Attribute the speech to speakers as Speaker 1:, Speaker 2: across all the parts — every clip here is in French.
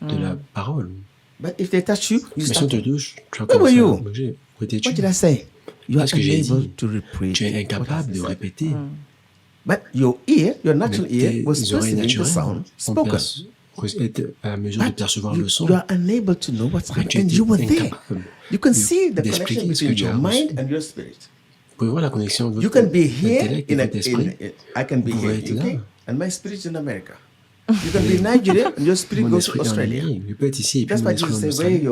Speaker 1: words.
Speaker 2: de la parole.
Speaker 1: But if they touch you, you
Speaker 2: Mais si on
Speaker 1: start.
Speaker 2: te touche, tu vas
Speaker 1: Where were
Speaker 2: commencer à
Speaker 1: you?
Speaker 2: bouger. Où étais-tu?
Speaker 1: What did I say? You are
Speaker 2: Qu'est-ce que j'ai
Speaker 1: unable
Speaker 2: dit?
Speaker 1: to repeat.
Speaker 2: Tu es
Speaker 1: what
Speaker 2: incapable
Speaker 1: I
Speaker 2: de
Speaker 1: said.
Speaker 2: répéter
Speaker 1: But your ear, your natural
Speaker 2: Mais
Speaker 1: ear, was
Speaker 2: tes oreilles
Speaker 1: perceiving the
Speaker 2: naturelles
Speaker 1: sound spoken.
Speaker 2: est à mesure de
Speaker 1: But
Speaker 2: percevoir le son.
Speaker 1: you are unable to know what's
Speaker 2: Mais tu
Speaker 1: happening. And
Speaker 2: étais
Speaker 1: you were there.
Speaker 2: incapable
Speaker 1: You can see the
Speaker 2: d'expliquer
Speaker 1: connection
Speaker 2: ce que
Speaker 1: between
Speaker 2: tu as
Speaker 1: your
Speaker 2: reçu.
Speaker 1: mind and your spirit.
Speaker 2: Vous pouvez voir la connexion de
Speaker 1: You
Speaker 2: votre
Speaker 1: can be here
Speaker 2: intellect et
Speaker 1: in,
Speaker 2: votre esprit.
Speaker 1: I can be
Speaker 2: Vous
Speaker 1: here
Speaker 2: pouvez
Speaker 1: in
Speaker 2: être là.
Speaker 1: UK and my spirit is in America. You can be in Nigeria and your spirit
Speaker 2: Mon
Speaker 1: goes to
Speaker 2: esprit est en
Speaker 1: Australia.
Speaker 2: Amérique. Il peut être ici et puis
Speaker 1: That's
Speaker 2: mon
Speaker 1: why
Speaker 2: esprit
Speaker 1: Jesus
Speaker 2: en
Speaker 1: say,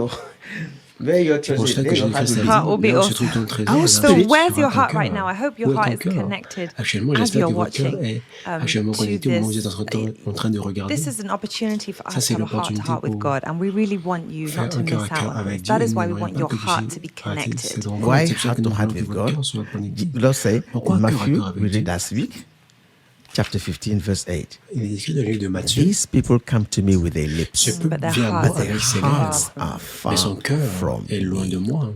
Speaker 1: where your
Speaker 2: C'est pour
Speaker 1: treasure is,
Speaker 2: ça que
Speaker 1: there
Speaker 2: j'ai
Speaker 1: your
Speaker 2: écrit
Speaker 1: heart
Speaker 2: ça.
Speaker 1: will be.
Speaker 3: Heart will be
Speaker 2: Là où se
Speaker 3: also-
Speaker 2: trouve ton trésor,
Speaker 1: Our
Speaker 2: là
Speaker 3: So
Speaker 1: spirit
Speaker 3: where's
Speaker 2: sera
Speaker 3: your
Speaker 2: ton
Speaker 3: heart
Speaker 2: cœur.
Speaker 3: right now? I hope
Speaker 2: Où
Speaker 3: your
Speaker 2: est
Speaker 3: heart
Speaker 2: ton
Speaker 3: is
Speaker 2: cœur?
Speaker 3: connected
Speaker 2: Actuellement,
Speaker 3: as
Speaker 2: j'espère
Speaker 3: you're
Speaker 2: que votre cœur
Speaker 3: watching
Speaker 2: est actuellement
Speaker 3: to
Speaker 2: connecté au moment où vous
Speaker 3: this.
Speaker 2: êtes en train de regarder.
Speaker 3: This is an opportunity for
Speaker 2: Ça,
Speaker 3: us
Speaker 2: c'est
Speaker 3: to have a
Speaker 2: l'opportunité
Speaker 3: heart-to-heart with
Speaker 2: pour
Speaker 3: God, and we really want you
Speaker 2: faire
Speaker 3: not to
Speaker 2: un cœur
Speaker 3: miss
Speaker 2: à
Speaker 3: out
Speaker 2: cœur
Speaker 3: on
Speaker 2: avec
Speaker 3: this.
Speaker 2: Dieu.
Speaker 3: That is
Speaker 2: Nous
Speaker 3: why we
Speaker 2: n'aimerions
Speaker 3: want
Speaker 2: pas
Speaker 3: your
Speaker 2: que
Speaker 3: heart
Speaker 2: Dieu
Speaker 3: to be
Speaker 2: arrête
Speaker 3: connected.
Speaker 2: cet endroit.
Speaker 1: Why
Speaker 2: C'est pour ça
Speaker 1: heart
Speaker 2: que
Speaker 1: to
Speaker 2: nous
Speaker 1: heart
Speaker 2: voulons que
Speaker 1: with
Speaker 2: votre
Speaker 1: God?
Speaker 2: cœur soit connecté.
Speaker 1: The Lord say
Speaker 2: Pourquoi
Speaker 1: in
Speaker 2: un cœur à
Speaker 1: Matthew,
Speaker 2: cœur avec
Speaker 1: we
Speaker 2: Dieu?
Speaker 1: read last week, chapter 15, verse 8.
Speaker 2: Il est écrit dans le livre de Matthieu.
Speaker 1: These people come to me with their lips,
Speaker 2: Ce peuple
Speaker 3: But their
Speaker 2: vient à
Speaker 3: hearts
Speaker 2: moi
Speaker 1: but their
Speaker 2: avec ses
Speaker 1: hearts
Speaker 2: lèvres,
Speaker 1: are
Speaker 2: mais son
Speaker 1: far
Speaker 2: cœur
Speaker 1: from
Speaker 2: est loin de
Speaker 1: me.
Speaker 2: moi.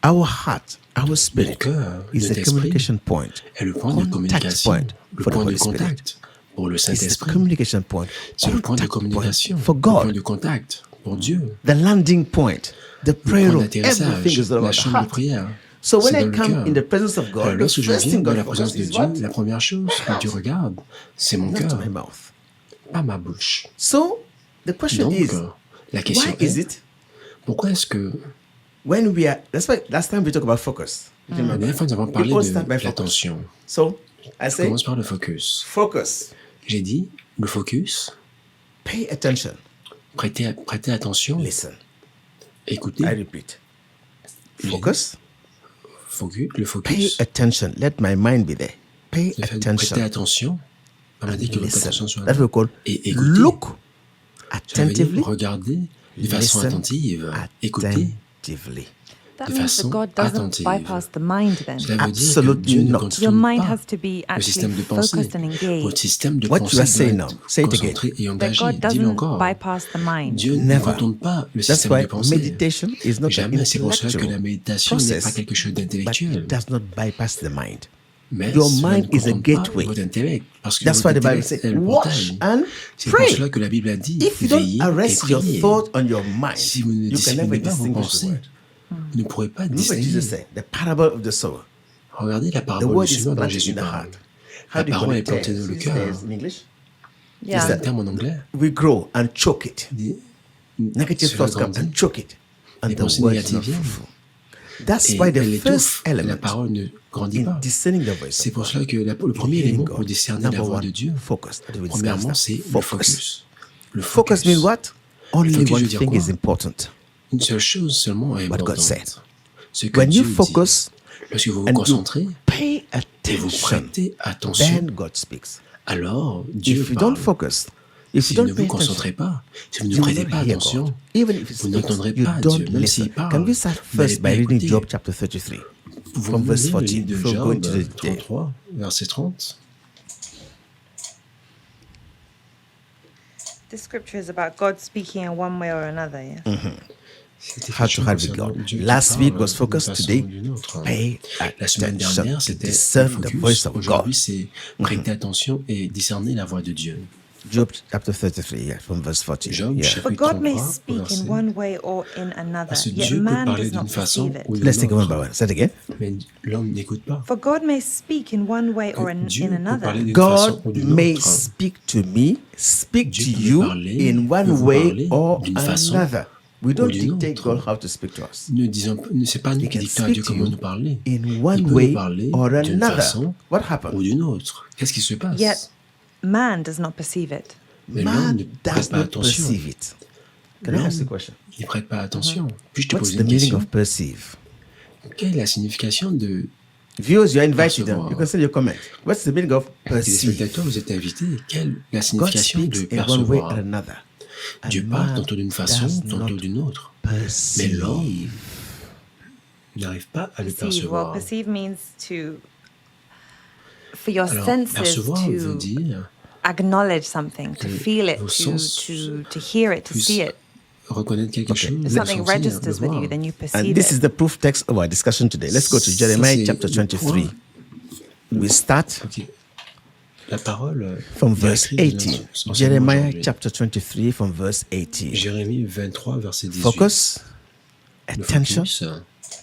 Speaker 1: Our heart, our spirit
Speaker 2: cœur,
Speaker 1: is
Speaker 2: notre
Speaker 1: a
Speaker 2: esprit
Speaker 1: communication point,
Speaker 2: est le point de
Speaker 1: contact
Speaker 2: communication,
Speaker 1: point
Speaker 2: le
Speaker 1: for the
Speaker 2: point de
Speaker 1: Holy Spirit.
Speaker 2: contact pour le
Speaker 1: It's a
Speaker 2: Saint-Esprit.
Speaker 1: communication point,
Speaker 2: C'est le point de
Speaker 1: contact point
Speaker 2: communication,
Speaker 1: for
Speaker 2: le point
Speaker 1: God,
Speaker 2: de contact pour Dieu.
Speaker 1: the landing point, the prayer
Speaker 2: Le point
Speaker 1: room, everything
Speaker 2: d'atterrissage,
Speaker 1: is about
Speaker 2: la
Speaker 1: the
Speaker 2: chambre de
Speaker 1: heart.
Speaker 2: prière.
Speaker 1: So when
Speaker 2: C'est
Speaker 1: I
Speaker 2: dans le
Speaker 1: come
Speaker 2: cœur.
Speaker 1: in the presence of
Speaker 2: Alors,
Speaker 1: God, the
Speaker 2: lorsque je
Speaker 1: first
Speaker 2: viens
Speaker 1: thing
Speaker 2: dans
Speaker 1: God
Speaker 2: la présence
Speaker 1: focuses
Speaker 2: de
Speaker 1: is what?
Speaker 2: Dieu, la première chose que Dieu regarde, c'est mon
Speaker 1: Not
Speaker 2: cœur,
Speaker 1: my mouth.
Speaker 2: pas ma bouche.
Speaker 1: So the question
Speaker 2: Donc,
Speaker 1: is,
Speaker 2: la question
Speaker 1: why is
Speaker 2: est,
Speaker 1: it
Speaker 2: pourquoi est-ce que
Speaker 1: when we are? That's why last time we talked about focus. You
Speaker 2: la
Speaker 1: remember?
Speaker 2: dernière fois nous avons parlé
Speaker 1: People start by
Speaker 2: de
Speaker 1: focus.
Speaker 2: l'attention.
Speaker 1: So I
Speaker 2: Je
Speaker 1: say
Speaker 2: commence par le focus.
Speaker 1: focus.
Speaker 2: J'ai dit le focus,
Speaker 1: Pay attention.
Speaker 2: prêtez attention,
Speaker 1: Listen.
Speaker 2: écoutez,
Speaker 1: I repeat. Focus.
Speaker 2: le
Speaker 1: Pay
Speaker 2: focus,
Speaker 1: attention. Let my mind be there. Pay
Speaker 2: le fait de prêter
Speaker 1: attention.
Speaker 2: attention. On m'a dit que votre
Speaker 1: Listen.
Speaker 2: attention soit
Speaker 1: That's what we call
Speaker 2: et écoutez.
Speaker 1: look
Speaker 2: Ça veut dire
Speaker 1: attentively.
Speaker 2: regarder de façon
Speaker 1: Listen
Speaker 2: attentive, écouter
Speaker 1: attentively.
Speaker 3: That
Speaker 2: de
Speaker 3: means
Speaker 2: façon
Speaker 3: that God doesn't
Speaker 2: attentive.
Speaker 3: bypass the mind then.
Speaker 2: Cela veut dire que
Speaker 1: Absolutely
Speaker 2: Dieu ne
Speaker 1: not.
Speaker 3: Your
Speaker 2: contourne
Speaker 3: mind
Speaker 2: pas
Speaker 3: has to be
Speaker 2: le
Speaker 3: actually
Speaker 2: système de pensée.
Speaker 3: focused and
Speaker 2: Votre
Speaker 3: engaged.
Speaker 2: système de
Speaker 1: What
Speaker 2: pensée
Speaker 1: you are
Speaker 2: doit
Speaker 1: saying
Speaker 2: être
Speaker 1: now, say it again.
Speaker 2: concentré et
Speaker 3: That
Speaker 2: engagé.
Speaker 3: God
Speaker 2: Dis-le
Speaker 3: doesn't
Speaker 2: encore.
Speaker 3: bypass the mind.
Speaker 2: Dieu ne
Speaker 1: Never.
Speaker 2: contourne pas le
Speaker 1: That's
Speaker 2: système de
Speaker 1: why
Speaker 2: pensée.
Speaker 1: meditation is not an
Speaker 2: Jamais. C'est pour cela que la
Speaker 1: intellectual
Speaker 2: méditation n'est pas
Speaker 1: process,
Speaker 2: quelque chose
Speaker 1: but
Speaker 2: d'intellectuel.
Speaker 1: it does not bypass the mind.
Speaker 2: Mais
Speaker 1: Your
Speaker 2: cela
Speaker 1: mind
Speaker 2: ne
Speaker 1: is a
Speaker 2: contourne pas
Speaker 1: gateway.
Speaker 2: votre intellect. Parce que
Speaker 1: That's
Speaker 2: votre
Speaker 1: why the Bible
Speaker 2: intellect
Speaker 1: says,
Speaker 2: est le
Speaker 1: watch
Speaker 2: portail.
Speaker 1: and
Speaker 2: C'est pour
Speaker 1: pray.
Speaker 2: cela que la Bible a dit,
Speaker 1: If you don't
Speaker 2: veillez et
Speaker 1: arrest your
Speaker 2: priez.
Speaker 1: thought on your mind,
Speaker 2: Si vous ne
Speaker 1: you can
Speaker 2: disciplinez
Speaker 1: never
Speaker 2: pas vos
Speaker 1: distinguish the
Speaker 2: pensées,
Speaker 1: word.
Speaker 2: vous ne pourrez pas
Speaker 1: Remember Jesus
Speaker 2: distinguer.
Speaker 1: said, the parable of the sower.
Speaker 2: Regardez la
Speaker 1: The
Speaker 2: parabole
Speaker 1: word
Speaker 2: du
Speaker 1: is
Speaker 2: semeur dont
Speaker 1: planted
Speaker 2: Jésus
Speaker 1: in the
Speaker 2: parle.
Speaker 1: heart.
Speaker 2: La
Speaker 1: How do you
Speaker 2: parole est
Speaker 1: connect
Speaker 2: plantée dans le
Speaker 1: tares?
Speaker 2: cœur.
Speaker 1: In English?
Speaker 3: Yeah.
Speaker 2: C'est un terme en anglais.
Speaker 1: We grow and choke it.
Speaker 2: Dit-
Speaker 1: Negative
Speaker 2: Cela
Speaker 1: thoughts come
Speaker 2: grandit.
Speaker 1: and choke it. And
Speaker 2: Les
Speaker 1: the
Speaker 2: pensées
Speaker 1: word is
Speaker 2: négatives
Speaker 1: not
Speaker 2: viennent.
Speaker 1: fruitful. That's
Speaker 2: Et
Speaker 1: why the
Speaker 2: elle
Speaker 1: first
Speaker 2: étouffe. La
Speaker 1: element
Speaker 2: parole ne grandit
Speaker 1: in
Speaker 2: pas.
Speaker 1: discerning the voice
Speaker 2: C'est
Speaker 1: of
Speaker 2: pour
Speaker 1: God,
Speaker 2: cela que le premier
Speaker 1: hearing
Speaker 2: élément
Speaker 1: God,
Speaker 2: pour discerner la
Speaker 1: number
Speaker 2: voix
Speaker 1: one,
Speaker 2: de Dieu,
Speaker 1: focus. That we
Speaker 2: premièrement,
Speaker 1: discussed
Speaker 2: c'est
Speaker 1: that.
Speaker 2: le focus. Le
Speaker 1: Focus means what? Only
Speaker 2: focus
Speaker 1: one
Speaker 2: veut dire
Speaker 1: thing
Speaker 2: quoi?
Speaker 1: is important.
Speaker 2: Une seule chose seulement est
Speaker 1: What God
Speaker 2: importante.
Speaker 1: said.
Speaker 2: Ce que
Speaker 1: When
Speaker 2: Dieu
Speaker 1: you
Speaker 2: dit.
Speaker 1: focus
Speaker 2: Lorsque vous vous
Speaker 1: and you
Speaker 2: concentrez
Speaker 1: pay
Speaker 2: et vous
Speaker 1: attention,
Speaker 2: prêtez attention,
Speaker 1: then God speaks.
Speaker 2: alors Dieu
Speaker 1: If you
Speaker 2: parle.
Speaker 1: don't focus, if
Speaker 2: Si
Speaker 1: you
Speaker 2: vous ne
Speaker 1: don't
Speaker 2: vous
Speaker 1: pay
Speaker 2: concentrez
Speaker 1: attention,
Speaker 2: pas, si vous ne
Speaker 1: you will
Speaker 2: prêtez
Speaker 1: not
Speaker 2: pas
Speaker 1: hear
Speaker 2: attention,
Speaker 1: God. Even if he
Speaker 2: vous
Speaker 1: speaks,
Speaker 2: n'entendrez
Speaker 1: you
Speaker 2: pas
Speaker 1: don't
Speaker 2: Dieu, même
Speaker 1: listen.
Speaker 2: s'il parle.
Speaker 1: Can we start
Speaker 2: Vous n'allez
Speaker 1: first
Speaker 2: pas
Speaker 1: by reading
Speaker 2: écouter.
Speaker 1: Job chapter 33
Speaker 2: Vous
Speaker 1: from verse
Speaker 2: lisez le
Speaker 1: 40
Speaker 2: livre de
Speaker 1: before going to
Speaker 2: Job
Speaker 1: the day?
Speaker 2: 33, verset 30.
Speaker 3: This scripture is about God speaking in one way or another, yes?
Speaker 2: C'était
Speaker 1: How to
Speaker 2: quelque
Speaker 1: have
Speaker 2: chose
Speaker 1: with
Speaker 2: concernant
Speaker 1: God.
Speaker 2: Dieu qui
Speaker 1: Last
Speaker 2: parle
Speaker 1: week was
Speaker 2: d'une
Speaker 1: focused.
Speaker 2: façon
Speaker 1: Today,
Speaker 2: ou d'une autre.
Speaker 1: pay
Speaker 2: La semaine
Speaker 1: attention
Speaker 2: dernière,
Speaker 1: to
Speaker 2: c'était le
Speaker 1: discern the voice
Speaker 2: focus.
Speaker 1: of God.
Speaker 2: Aujourd'hui, c'est prêter attention et discerner la voix de Dieu.
Speaker 1: Job chapter 33, yeah, from verse 40.
Speaker 2: Job,
Speaker 1: Yeah.
Speaker 2: chapitre
Speaker 3: For God may
Speaker 2: 33,
Speaker 3: speak
Speaker 2: verset.
Speaker 3: in one way or in another,
Speaker 2: Parce que
Speaker 3: yet
Speaker 2: Dieu peut
Speaker 3: man
Speaker 2: parler
Speaker 3: does
Speaker 2: d'une
Speaker 3: not
Speaker 2: façon
Speaker 3: perceive
Speaker 2: ou
Speaker 3: it.
Speaker 2: d'une
Speaker 1: Let's take it one by
Speaker 2: autre.
Speaker 1: one. Say it again.
Speaker 2: Mais l'homme n'écoute pas.
Speaker 3: For God may speak in one way or
Speaker 2: Dieu
Speaker 3: in
Speaker 2: peut
Speaker 3: another.
Speaker 2: parler d'une façon ou
Speaker 1: God
Speaker 2: d'une
Speaker 1: may
Speaker 2: autre.
Speaker 1: speak to me, speak
Speaker 2: Dieu
Speaker 1: to
Speaker 2: peut
Speaker 1: you
Speaker 2: parler,
Speaker 1: in
Speaker 2: peut
Speaker 1: one
Speaker 2: vous
Speaker 1: way
Speaker 2: parler
Speaker 1: or
Speaker 2: d'une façon
Speaker 1: another. We don't
Speaker 2: d'une
Speaker 1: dictate
Speaker 2: autre.
Speaker 1: God how to speak to us.
Speaker 2: Ne c'est pas nous
Speaker 1: He
Speaker 2: qui
Speaker 1: can
Speaker 2: dictons à Dieu
Speaker 1: speak to
Speaker 2: comment
Speaker 1: you
Speaker 2: nous parler.
Speaker 1: in
Speaker 2: Il
Speaker 1: one
Speaker 2: peut nous
Speaker 1: way
Speaker 2: parler
Speaker 1: or
Speaker 2: d'une
Speaker 1: another.
Speaker 2: façon
Speaker 1: What
Speaker 2: ou
Speaker 1: happened?
Speaker 2: d'une autre. Qu'est-ce qui se passe?
Speaker 3: Yet man does not perceive it.
Speaker 2: Mais l'homme
Speaker 1: Man
Speaker 2: ne
Speaker 1: does
Speaker 2: prête pas
Speaker 1: not
Speaker 2: attention.
Speaker 1: perceive it. Can I ask a question?
Speaker 2: Il ne prête pas attention. Puis-je te
Speaker 1: What's
Speaker 2: poser
Speaker 1: the
Speaker 2: une
Speaker 1: meaning
Speaker 2: question?
Speaker 1: of perceive?
Speaker 2: Quelle est la signification de...
Speaker 1: Viewers, you're invited.
Speaker 2: Percevoir.
Speaker 1: You can send your comment. What's the meaning of
Speaker 2: Les
Speaker 1: perceive?
Speaker 2: spectateurs, vous êtes invités. Quelle est la
Speaker 1: God
Speaker 2: signification de
Speaker 1: speaks in one way or
Speaker 2: percevoir?
Speaker 1: another.
Speaker 2: Dieu
Speaker 1: And
Speaker 2: parle
Speaker 1: man
Speaker 2: tantôt d'une façon,
Speaker 1: does
Speaker 2: tantôt
Speaker 1: not
Speaker 2: d'une autre. Mais
Speaker 1: perceive.
Speaker 2: l'homme n'arrive pas à le
Speaker 3: Perceive. Well,
Speaker 2: percevoir.
Speaker 3: perceive means to, for your
Speaker 2: Alors,
Speaker 3: senses
Speaker 2: percevoir veut
Speaker 3: to
Speaker 2: dire
Speaker 3: acknowledge something, to
Speaker 2: que
Speaker 3: feel it,
Speaker 2: vos
Speaker 3: to,
Speaker 2: sens
Speaker 3: to hear it, to
Speaker 2: puissent
Speaker 3: see it.
Speaker 2: reconnaître quelque
Speaker 1: Okay.
Speaker 2: chose,
Speaker 3: If
Speaker 2: le
Speaker 3: something
Speaker 2: sentir, le
Speaker 3: registers with
Speaker 2: voir.
Speaker 3: you, then you
Speaker 1: And
Speaker 3: perceive
Speaker 1: this is
Speaker 3: it.
Speaker 1: the proof text of our discussion today. Let's go to
Speaker 2: Ça,
Speaker 1: Jeremiah
Speaker 2: c'est
Speaker 1: chapter
Speaker 2: le
Speaker 1: 23.
Speaker 2: point.
Speaker 1: We start
Speaker 2: Ok. La parole
Speaker 1: from
Speaker 2: il y a
Speaker 1: verse
Speaker 2: écrit dans
Speaker 1: 18.
Speaker 2: notre enseignement
Speaker 1: Jeremiah
Speaker 2: aujourd'hui.
Speaker 1: chapter 23 from verse 18.
Speaker 2: Jérémie 23, verset 18.
Speaker 1: Focus,
Speaker 2: Le
Speaker 1: attention,
Speaker 2: focus,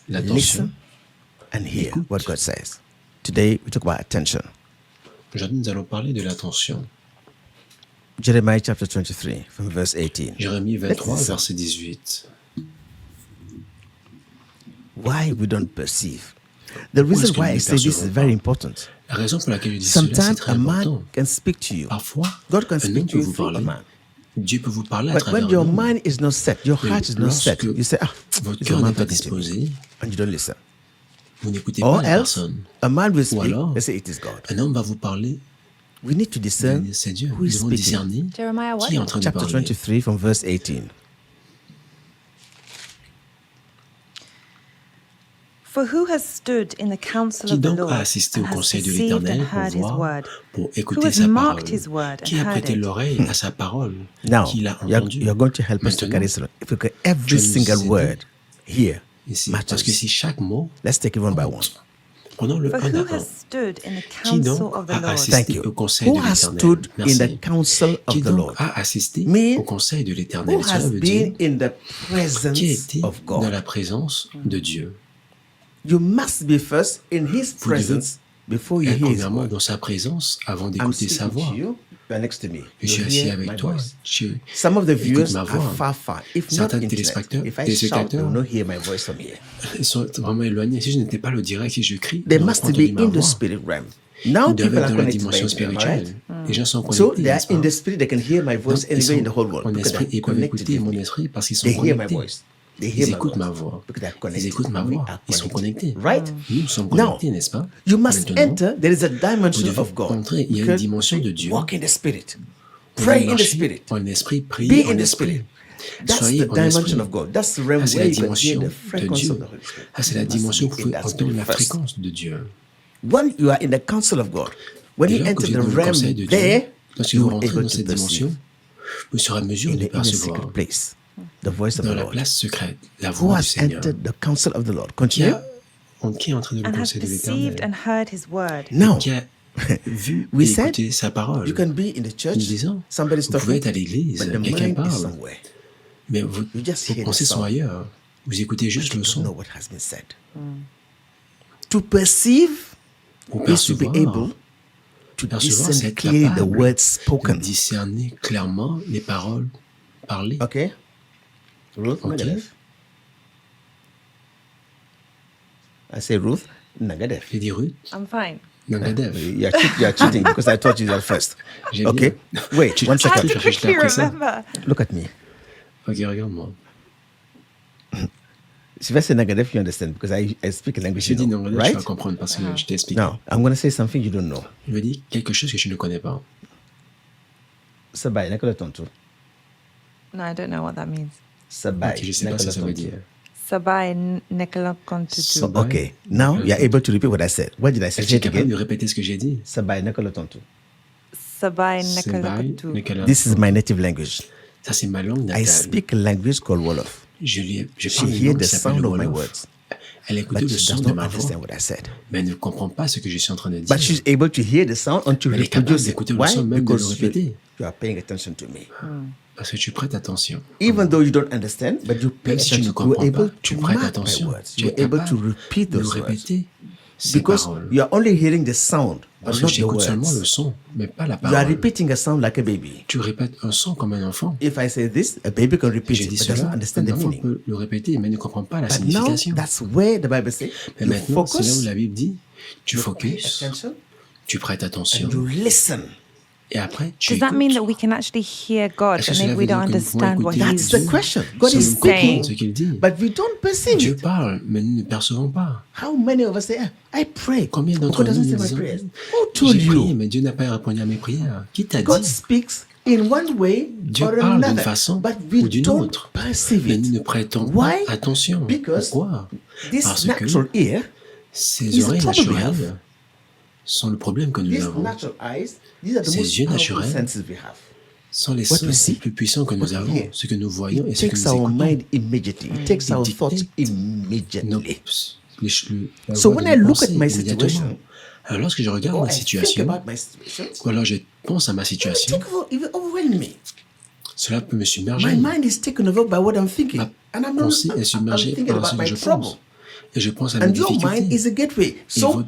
Speaker 2: l'attention.
Speaker 1: listen, and hear what God says. Today we talk about attention.
Speaker 2: Aujourd'hui, nous allons parler de l'attention.
Speaker 1: Jeremiah chapter 23 from verse 18.
Speaker 2: Jérémie 23,
Speaker 1: Let's-
Speaker 2: verset 18.
Speaker 1: Why we don't perceive. The reason
Speaker 2: est-ce que
Speaker 1: why
Speaker 2: nous
Speaker 1: I
Speaker 2: ne
Speaker 1: say this is
Speaker 2: percevons
Speaker 1: very
Speaker 2: pas?
Speaker 1: important.
Speaker 2: La raison pour laquelle je dis cela, c'est
Speaker 1: Sometimes
Speaker 2: très
Speaker 1: a man
Speaker 2: important.
Speaker 1: can speak to you.
Speaker 2: Parfois,
Speaker 1: God can
Speaker 2: un
Speaker 1: speak
Speaker 2: homme
Speaker 1: to
Speaker 2: peut
Speaker 1: you
Speaker 2: vous
Speaker 1: through a
Speaker 2: parler.
Speaker 1: man.
Speaker 2: Dieu peut vous parler à
Speaker 1: But
Speaker 2: travers
Speaker 1: when your
Speaker 2: un homme.
Speaker 1: mind is not set, your
Speaker 2: Mais
Speaker 1: heart is not set,
Speaker 2: lorsque
Speaker 1: you say,
Speaker 2: votre
Speaker 1: it's a
Speaker 2: cœur
Speaker 1: man
Speaker 2: n'est pas
Speaker 1: talking to me.
Speaker 2: disposé,
Speaker 1: And you don't listen.
Speaker 2: vous n'écoutez
Speaker 1: Or
Speaker 2: pas la
Speaker 1: else,
Speaker 2: personne.
Speaker 1: a man will
Speaker 2: Ou
Speaker 1: speak,
Speaker 2: alors,
Speaker 1: they say it is God.
Speaker 2: un homme va vous parler,
Speaker 1: We need to discern
Speaker 2: c'est Dieu.
Speaker 1: who
Speaker 2: Nous
Speaker 1: is
Speaker 2: devons
Speaker 1: speaking.
Speaker 2: discerner
Speaker 3: Jeremiah what?
Speaker 2: qui est en train de
Speaker 1: Chapter
Speaker 2: parler.
Speaker 1: 23 from verse 18.
Speaker 3: For who has stood in the counsel
Speaker 2: Qui
Speaker 3: of the
Speaker 2: donc
Speaker 3: Lord
Speaker 2: a assisté au
Speaker 3: and has
Speaker 2: conseil de
Speaker 3: perceived
Speaker 2: l'Éternel
Speaker 3: and
Speaker 2: pour
Speaker 3: heard his
Speaker 2: voir,
Speaker 3: word?
Speaker 2: pour
Speaker 3: Who
Speaker 2: écouter
Speaker 3: has
Speaker 2: sa
Speaker 3: marked
Speaker 2: parole?
Speaker 3: his word and
Speaker 2: Qui a
Speaker 3: heard
Speaker 2: prêté
Speaker 3: it?
Speaker 2: l'oreille à sa parole?
Speaker 1: Now,
Speaker 2: Qui l'a
Speaker 1: you're
Speaker 2: entendu?
Speaker 1: going to help us to
Speaker 2: Maintenant,
Speaker 1: carry this. If we get every
Speaker 2: tu vas nous
Speaker 1: single
Speaker 2: aider
Speaker 1: word here
Speaker 2: ici.
Speaker 1: matters.
Speaker 2: Parce que si chaque mot
Speaker 1: Let's take it one by one.
Speaker 2: compte. Prenons le
Speaker 3: For
Speaker 2: un
Speaker 3: who
Speaker 2: d'abord.
Speaker 3: has stood in the
Speaker 2: Qui donc
Speaker 3: counsel of the
Speaker 2: a
Speaker 3: Lord?
Speaker 1: Thank
Speaker 2: assisté
Speaker 1: you.
Speaker 2: au conseil
Speaker 1: Who
Speaker 2: de
Speaker 1: has
Speaker 2: l'Éternel?
Speaker 1: stood in
Speaker 2: Merci.
Speaker 1: the counsel of
Speaker 2: Qui
Speaker 1: the
Speaker 2: donc
Speaker 1: Lord?
Speaker 2: a assisté
Speaker 1: Me,
Speaker 2: au conseil de l'Éternel?
Speaker 1: Who
Speaker 2: Cela
Speaker 1: has
Speaker 2: veut dire
Speaker 1: been in the
Speaker 2: qui a
Speaker 1: presence
Speaker 2: été
Speaker 1: of
Speaker 2: dans
Speaker 1: God?
Speaker 2: la présence de Dieu.
Speaker 1: You must be first in His
Speaker 2: Vous devez
Speaker 1: presence before you
Speaker 2: Être
Speaker 1: hear His
Speaker 2: premièrement
Speaker 1: word.
Speaker 2: dans sa présence avant
Speaker 1: I'm
Speaker 2: d'écouter sa
Speaker 1: speaking
Speaker 2: voix.
Speaker 1: to you. You are next to me.
Speaker 2: Je
Speaker 1: You
Speaker 2: suis assis
Speaker 1: hear
Speaker 2: avec
Speaker 1: my
Speaker 2: toi.
Speaker 1: voice.
Speaker 2: Tu
Speaker 1: Some of the
Speaker 2: écoutes
Speaker 1: viewers
Speaker 2: ma
Speaker 1: are
Speaker 2: voix.
Speaker 1: far, far. If not
Speaker 2: Certains
Speaker 1: internet,
Speaker 2: téléspectateurs-
Speaker 1: if I shout, they
Speaker 2: téléspectateurs-
Speaker 1: will not hear my voice from here.
Speaker 2: Ils sont vraiment éloignés. Si je n'étais pas le direct, si je crie,
Speaker 1: They
Speaker 2: ils
Speaker 1: must
Speaker 2: n'auraient pas
Speaker 1: be
Speaker 2: entendu ma
Speaker 1: in the
Speaker 2: voix.
Speaker 1: spirit realm.
Speaker 2: Ils
Speaker 1: Now
Speaker 2: doivent
Speaker 1: people
Speaker 2: être
Speaker 1: are
Speaker 2: dans la
Speaker 1: connected
Speaker 2: dimension
Speaker 1: by them, all
Speaker 2: spirituelle.
Speaker 1: right?
Speaker 2: Les gens sont
Speaker 1: So
Speaker 2: connectés,
Speaker 1: they are
Speaker 2: n'est-ce pas?
Speaker 1: in the spirit. They can hear my voice
Speaker 2: Donc, ils
Speaker 1: anywhere in
Speaker 2: sont
Speaker 1: the whole world
Speaker 2: en
Speaker 1: because
Speaker 2: esprit
Speaker 1: they're
Speaker 2: et peuvent
Speaker 1: connected
Speaker 2: écouter
Speaker 1: with
Speaker 2: mon
Speaker 1: me.
Speaker 2: esprit parce qu'ils sont
Speaker 1: They hear my
Speaker 2: connectés.
Speaker 1: voice. They
Speaker 2: Ils
Speaker 1: hear my
Speaker 2: écoutent ma
Speaker 1: voice
Speaker 2: voix.
Speaker 1: because they're
Speaker 2: Ils
Speaker 1: connected.
Speaker 2: écoutent ma
Speaker 1: We
Speaker 2: voix.
Speaker 1: are
Speaker 2: Ils sont
Speaker 1: connected.
Speaker 2: connectés.
Speaker 1: Right?
Speaker 2: Nous sommes
Speaker 1: Now,
Speaker 2: connectés, n'est-ce pas?
Speaker 1: You must
Speaker 2: Maintenant,
Speaker 1: enter. There is a
Speaker 2: vous
Speaker 1: dimension
Speaker 2: devez
Speaker 1: of God.
Speaker 2: entrer. Il y a une
Speaker 1: Because
Speaker 2: dimension de Dieu.
Speaker 1: Walk in the spirit.
Speaker 2: Vous
Speaker 1: Pray
Speaker 2: devez
Speaker 1: in the
Speaker 2: marcher
Speaker 1: spirit.
Speaker 2: en esprit,
Speaker 1: Be
Speaker 2: prier
Speaker 1: in
Speaker 2: en
Speaker 1: the
Speaker 2: esprit.
Speaker 1: spirit. That's
Speaker 2: Soyez
Speaker 1: the
Speaker 2: en esprit.
Speaker 1: dimension of God. That's the realm
Speaker 2: Ça, c'est
Speaker 1: where
Speaker 2: la
Speaker 1: you can hear
Speaker 2: dimension
Speaker 1: the
Speaker 2: de
Speaker 1: frequency
Speaker 2: Dieu.
Speaker 1: of the Holy Spirit.
Speaker 2: Ça, c'est la
Speaker 1: You must
Speaker 2: dimension où
Speaker 1: be
Speaker 2: vous
Speaker 1: in
Speaker 2: pouvez
Speaker 1: that
Speaker 2: entendre
Speaker 1: spirit
Speaker 2: la
Speaker 1: first.
Speaker 2: fréquence de Dieu.
Speaker 1: When you are in the counsel of God, when
Speaker 2: Et
Speaker 1: you
Speaker 2: lorsque
Speaker 1: enter
Speaker 2: vous êtes
Speaker 1: the
Speaker 2: dans le
Speaker 1: realm
Speaker 2: conseil de Dieu,
Speaker 1: there,
Speaker 2: lorsque
Speaker 1: you
Speaker 2: vous
Speaker 1: are
Speaker 2: rentrez
Speaker 1: able
Speaker 2: dans
Speaker 1: to
Speaker 2: cette dimension,
Speaker 1: perceive
Speaker 2: vous serez à mesure
Speaker 1: in
Speaker 2: de
Speaker 1: the
Speaker 2: percevoir
Speaker 1: secret place the voice of
Speaker 2: dans
Speaker 1: the
Speaker 2: la
Speaker 1: Lord.
Speaker 2: place secrète la
Speaker 1: Who
Speaker 2: voix du
Speaker 1: has
Speaker 2: Seigneur.
Speaker 1: entered the counsel of the Lord?
Speaker 2: Qui
Speaker 1: Continue.
Speaker 2: qui est entré dans le
Speaker 3: And has
Speaker 2: conseil de
Speaker 3: perceived
Speaker 2: l'Éternel.
Speaker 3: and heard his word.
Speaker 1: Now,
Speaker 2: Qui a vu
Speaker 1: We
Speaker 2: et
Speaker 1: said
Speaker 2: écouté sa parole.
Speaker 1: you can be in the church,
Speaker 2: Nous disons,
Speaker 1: somebody's
Speaker 2: vous pouvez
Speaker 1: talking,
Speaker 2: être à l'église,
Speaker 1: but the
Speaker 2: quelqu'un
Speaker 1: mind is
Speaker 2: parle,
Speaker 1: somewhere.
Speaker 2: mais
Speaker 1: You just
Speaker 2: vos
Speaker 1: hear the
Speaker 2: pensées sont
Speaker 1: sound.
Speaker 2: ailleurs. Vous écoutez
Speaker 1: But
Speaker 2: juste
Speaker 1: you
Speaker 2: le
Speaker 1: don't know
Speaker 2: son.
Speaker 1: what has been said. To perceive
Speaker 2: Pour
Speaker 1: is to be
Speaker 2: percevoir,
Speaker 1: able to
Speaker 2: percevoir, c'est
Speaker 1: discern
Speaker 2: être
Speaker 1: clearly the
Speaker 2: capable
Speaker 1: words
Speaker 2: de
Speaker 1: spoken.
Speaker 2: discerner clairement les paroles parlées.
Speaker 1: Okay? Ruth
Speaker 2: Okay.
Speaker 1: Nagadev. I say Ruth Nagadev.
Speaker 2: J'ai dit Ruth,
Speaker 3: I'm fine.
Speaker 2: Nagadev.
Speaker 1: You are cheating because I taught you that first.
Speaker 2: J'ai
Speaker 1: Okay?
Speaker 2: bien.
Speaker 1: Wait, one
Speaker 3: I had
Speaker 1: second.
Speaker 3: to
Speaker 2: Cherche
Speaker 3: quickly
Speaker 2: après ça.
Speaker 3: remember.
Speaker 1: Look at me.
Speaker 2: Ok, regarde-moi.
Speaker 1: If I say Nagadev, you understand because I speak a language,
Speaker 2: Je
Speaker 1: you
Speaker 2: dis
Speaker 1: know,
Speaker 2: Nagadev, tu
Speaker 1: right?
Speaker 2: vas comprendre parce que je t'explique.
Speaker 1: Now, I'm going to say something you don't know.
Speaker 2: Je me dis quelque chose que je ne connais pas.
Speaker 1: Sabai, Nakala Tontu.
Speaker 3: No, I don't know what that means.
Speaker 1: Sabai.
Speaker 2: Ok, je ne sais pas ce que ça veut dire.
Speaker 3: Sabai Nekalakontutu.
Speaker 2: Sabai.
Speaker 1: Okay, now you're able to repeat what I said. What did I say?
Speaker 2: Est-ce
Speaker 1: Say
Speaker 2: que tu
Speaker 1: it
Speaker 2: es capable de
Speaker 1: again.
Speaker 2: répéter ce que j'ai dit?
Speaker 1: Sabai, Nakala Tontu.
Speaker 3: Sabai
Speaker 2: Sebai,
Speaker 3: Nekalakotu.
Speaker 2: Nekala-
Speaker 1: This is my native language.
Speaker 2: Ça, c'est ma langue
Speaker 1: I
Speaker 2: natale.
Speaker 1: speak a language called Wolof.
Speaker 2: Je
Speaker 1: She
Speaker 2: parle une
Speaker 1: hears
Speaker 2: langue
Speaker 1: the
Speaker 2: qui s'appelle
Speaker 1: sound
Speaker 2: le
Speaker 1: of my
Speaker 2: Wolof.
Speaker 1: words,
Speaker 2: Elle écoute
Speaker 1: but
Speaker 2: le
Speaker 1: she
Speaker 2: son
Speaker 1: does
Speaker 2: de
Speaker 1: not
Speaker 2: ma voix,
Speaker 1: understand what I said.
Speaker 2: mais elle ne comprend pas ce que je suis en train de dire.
Speaker 1: But she's able to hear the sound and to
Speaker 2: Mais elle est capable
Speaker 1: reproduce it.
Speaker 2: d'écouter le
Speaker 1: Why?
Speaker 2: son, même de le
Speaker 1: Because
Speaker 2: répéter.
Speaker 1: you are paying attention to me.
Speaker 2: Parce que tu prêtes attention.
Speaker 1: Even though you don't understand, but you pay
Speaker 2: Même si tu ne
Speaker 1: attention. You are
Speaker 2: comprends
Speaker 1: able
Speaker 2: pas, tu
Speaker 1: to
Speaker 2: prêtes
Speaker 1: mark my
Speaker 2: attention.
Speaker 1: words.
Speaker 2: Tu
Speaker 1: You
Speaker 2: es
Speaker 1: are able to
Speaker 2: capable
Speaker 1: repeat
Speaker 2: de
Speaker 1: those words.
Speaker 2: répéter ces
Speaker 1: Because
Speaker 2: paroles.
Speaker 1: you are only hearing the sound, but
Speaker 2: Parce que
Speaker 1: not the
Speaker 2: j'écoute seulement le
Speaker 1: words.
Speaker 2: son, mais pas la
Speaker 1: You are
Speaker 2: parole.
Speaker 1: repeating a sound like a baby.
Speaker 2: Tu répètes un son comme un enfant.
Speaker 1: If I say this, a baby can repeat
Speaker 2: J'ai
Speaker 1: it,
Speaker 2: dit
Speaker 1: but doesn't
Speaker 2: cela,
Speaker 1: understand
Speaker 2: un
Speaker 1: the
Speaker 2: enfant
Speaker 1: meaning.
Speaker 2: peut le répéter, mais ne comprend pas la
Speaker 1: But now,
Speaker 2: signification.
Speaker 1: that's where the Bible says
Speaker 2: Mais
Speaker 1: you
Speaker 2: maintenant, c'est là où
Speaker 1: focus,
Speaker 2: la Bible dit, tu
Speaker 1: you pay
Speaker 2: focuses,
Speaker 1: attention,
Speaker 2: tu prêtes attention,
Speaker 1: and you listen.
Speaker 2: et après, tu
Speaker 3: Does that mean
Speaker 2: écoutes.
Speaker 3: that we can actually hear God
Speaker 2: Est-ce que
Speaker 3: and
Speaker 2: cela
Speaker 3: then
Speaker 2: veut
Speaker 3: we
Speaker 2: dire
Speaker 3: don't
Speaker 2: que nous pouvons
Speaker 3: understand what
Speaker 2: écouter
Speaker 3: He's
Speaker 1: That's the question. God
Speaker 2: Sans
Speaker 1: is
Speaker 2: nous comprendre
Speaker 1: speaking,
Speaker 2: ce qu'il dit.
Speaker 1: but we don't perceive
Speaker 2: Dieu
Speaker 1: it.
Speaker 2: parle, mais nous ne percevons pas.
Speaker 1: How many of us say, "Ah, I pray"?
Speaker 2: Combien
Speaker 1: God
Speaker 2: d'entre nous
Speaker 1: doesn't
Speaker 2: nous
Speaker 1: say my
Speaker 2: disons,
Speaker 1: prayers. Who told
Speaker 2: j'ai prié,
Speaker 1: you?
Speaker 2: mais Dieu n'a pas répondu à mes prières. Qui t'a
Speaker 1: God
Speaker 2: dit?
Speaker 1: speaks in one way
Speaker 2: Dieu
Speaker 1: or
Speaker 2: parle d'une
Speaker 1: another,
Speaker 2: façon
Speaker 1: but
Speaker 2: ou
Speaker 1: we
Speaker 2: d'une
Speaker 1: don't
Speaker 2: autre.
Speaker 1: perceive
Speaker 2: Mais nous ne
Speaker 1: it.
Speaker 2: prêtons pas
Speaker 1: Why?
Speaker 2: attention.
Speaker 1: Because
Speaker 2: Pourquoi?
Speaker 1: this
Speaker 2: Parce
Speaker 1: natural
Speaker 2: que
Speaker 1: ear,
Speaker 2: ces
Speaker 1: is the
Speaker 2: oreilles
Speaker 1: problem we
Speaker 2: naturelles sont le problème que nous
Speaker 1: these
Speaker 2: avons.
Speaker 1: natural eyes, these are the
Speaker 2: Ces
Speaker 1: most
Speaker 2: yeux
Speaker 1: powerful
Speaker 2: naturels
Speaker 1: senses we have.
Speaker 2: Sont les
Speaker 1: What we
Speaker 2: sens
Speaker 1: see,
Speaker 2: les plus puissants que
Speaker 1: what
Speaker 2: nous
Speaker 1: we
Speaker 2: avons,
Speaker 1: hear.
Speaker 2: ce que nous voyons et
Speaker 1: It
Speaker 2: ce que
Speaker 1: takes
Speaker 2: nous
Speaker 1: our
Speaker 2: écoutons.
Speaker 1: mind immediately. It takes our
Speaker 2: It
Speaker 1: thoughts
Speaker 2: dictates Nos-
Speaker 1: immediately.
Speaker 2: la
Speaker 1: So
Speaker 2: voie
Speaker 1: when
Speaker 2: de
Speaker 1: I
Speaker 2: nos
Speaker 1: look at
Speaker 2: pensées
Speaker 1: my
Speaker 2: immédiatement.
Speaker 1: situation,
Speaker 2: Alors lorsque je regarde
Speaker 1: or
Speaker 2: ma
Speaker 1: I think
Speaker 2: situation,
Speaker 1: about my situation,
Speaker 2: ou alors je pense à ma situation,
Speaker 1: it will overwhelm me.
Speaker 2: cela peut me submerger.
Speaker 1: My mind is taken over by what I'm thinking,
Speaker 2: Ma
Speaker 1: and I'm not.
Speaker 2: pensée est
Speaker 1: I'm
Speaker 2: submergée
Speaker 1: thinking
Speaker 2: par
Speaker 1: about
Speaker 2: ce que
Speaker 1: my
Speaker 2: je
Speaker 1: trouble.
Speaker 2: pense. Et je pense à mes
Speaker 1: And your mind
Speaker 2: difficultés.
Speaker 1: is a gateway. So
Speaker 2: votre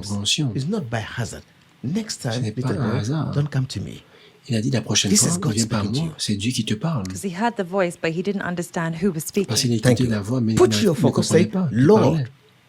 Speaker 2: compréhension.
Speaker 1: It's not by hazard. Next time,
Speaker 2: n'est pas
Speaker 1: little
Speaker 2: un
Speaker 1: boy,
Speaker 2: hasard.
Speaker 1: don't come to me.
Speaker 2: Il a dit la prochaine
Speaker 1: This is
Speaker 2: fois,
Speaker 1: God
Speaker 2: ne viens pas à
Speaker 1: speaking to
Speaker 2: moi.
Speaker 1: you.
Speaker 2: C'est Dieu qui te parle.
Speaker 3: Because he heard the voice, but he didn't understand who was
Speaker 2: Parce
Speaker 3: speaking.
Speaker 2: qu'il
Speaker 1: Thank
Speaker 2: écoutait
Speaker 1: you.
Speaker 2: la voix, mais
Speaker 1: Put
Speaker 2: il
Speaker 1: your
Speaker 2: ne
Speaker 1: focus,
Speaker 2: comprenait
Speaker 1: say,
Speaker 2: pas. qui
Speaker 1: Lord,
Speaker 2: parlait.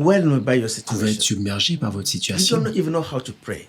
Speaker 1: overwhelmed by your
Speaker 2: Vous pouvez être
Speaker 1: situation.
Speaker 2: submergé par votre
Speaker 1: You
Speaker 2: situation.
Speaker 1: don't even know how to pray.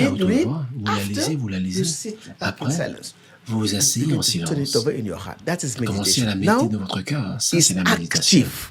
Speaker 2: lisez à haute
Speaker 1: read.
Speaker 2: voix, vous la lisez, vous la
Speaker 1: You
Speaker 2: lisez.
Speaker 1: sit back in
Speaker 2: Après,
Speaker 1: silence.
Speaker 2: vous vous asseyez
Speaker 1: Begin
Speaker 2: en
Speaker 1: to turn it
Speaker 2: silence.
Speaker 1: over in your heart. That is
Speaker 2: Commencez à
Speaker 1: meditation.
Speaker 2: la méditer
Speaker 1: Now,
Speaker 2: dans votre cœur. Ça,
Speaker 1: it's
Speaker 2: c'est la méditation.
Speaker 1: active.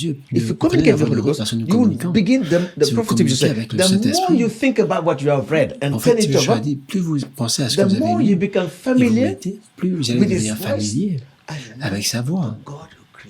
Speaker 2: Dieu,
Speaker 1: If you
Speaker 2: vous connaissez
Speaker 1: communicate
Speaker 2: la
Speaker 1: with
Speaker 2: voix
Speaker 1: the
Speaker 2: de
Speaker 1: Holy
Speaker 2: Dieu
Speaker 1: Ghost,
Speaker 2: parce que nous
Speaker 1: you will
Speaker 2: communiquons.
Speaker 1: begin the
Speaker 2: Si vous
Speaker 1: prophecy
Speaker 2: communiquez
Speaker 1: say,
Speaker 2: avec le
Speaker 1: the more
Speaker 2: Saint-Esprit,
Speaker 1: you think about what you have read and
Speaker 2: en
Speaker 1: turn
Speaker 2: fait,
Speaker 1: it
Speaker 2: je
Speaker 1: over,
Speaker 2: dis, plus vous pensez à ce que
Speaker 1: the
Speaker 2: vous
Speaker 1: more
Speaker 2: avez
Speaker 1: you
Speaker 2: lu,
Speaker 1: become
Speaker 2: et vous
Speaker 1: familiar
Speaker 2: mettez, plus vous allez
Speaker 1: with
Speaker 2: devenir
Speaker 1: His voice
Speaker 2: familier
Speaker 1: and you know
Speaker 2: avec sa voix.
Speaker 1: the God who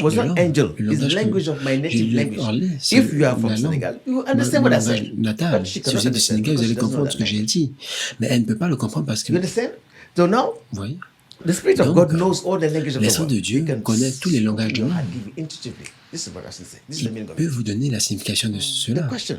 Speaker 2: langage
Speaker 1: was
Speaker 2: de
Speaker 1: not
Speaker 2: l'homme,
Speaker 1: angel.
Speaker 2: le
Speaker 1: It's the
Speaker 2: langage
Speaker 1: language
Speaker 2: que
Speaker 1: of my
Speaker 2: je
Speaker 1: native
Speaker 2: lui ai
Speaker 1: language.
Speaker 2: parlé, c'est
Speaker 1: If you are from
Speaker 2: la langue.
Speaker 1: Senegal, you understand what I
Speaker 2: langage
Speaker 1: said.
Speaker 2: natal.
Speaker 1: But she
Speaker 2: Si
Speaker 1: cannot
Speaker 2: vous êtes du
Speaker 1: understand
Speaker 2: Sénégal, vous
Speaker 1: because
Speaker 2: allez
Speaker 1: she doesn't know
Speaker 2: comprendre
Speaker 1: that
Speaker 2: ce que j'ai
Speaker 1: language.
Speaker 2: dit. Mais elle ne peut pas le comprendre parce que,
Speaker 1: You understand? So now,
Speaker 2: vous voyez,
Speaker 1: the Spirit of
Speaker 2: Donc,
Speaker 1: God knows all the languages of the
Speaker 2: l'Esprit
Speaker 1: world.
Speaker 2: de Dieu
Speaker 1: He can
Speaker 2: connaît tous les langages du
Speaker 1: you know,
Speaker 2: monde.
Speaker 1: and give you intuitively. This is what I should say. This is
Speaker 2: il
Speaker 1: the meaning of
Speaker 2: peut
Speaker 1: it.
Speaker 2: vous donner la signification de
Speaker 1: The
Speaker 2: cela.
Speaker 1: question: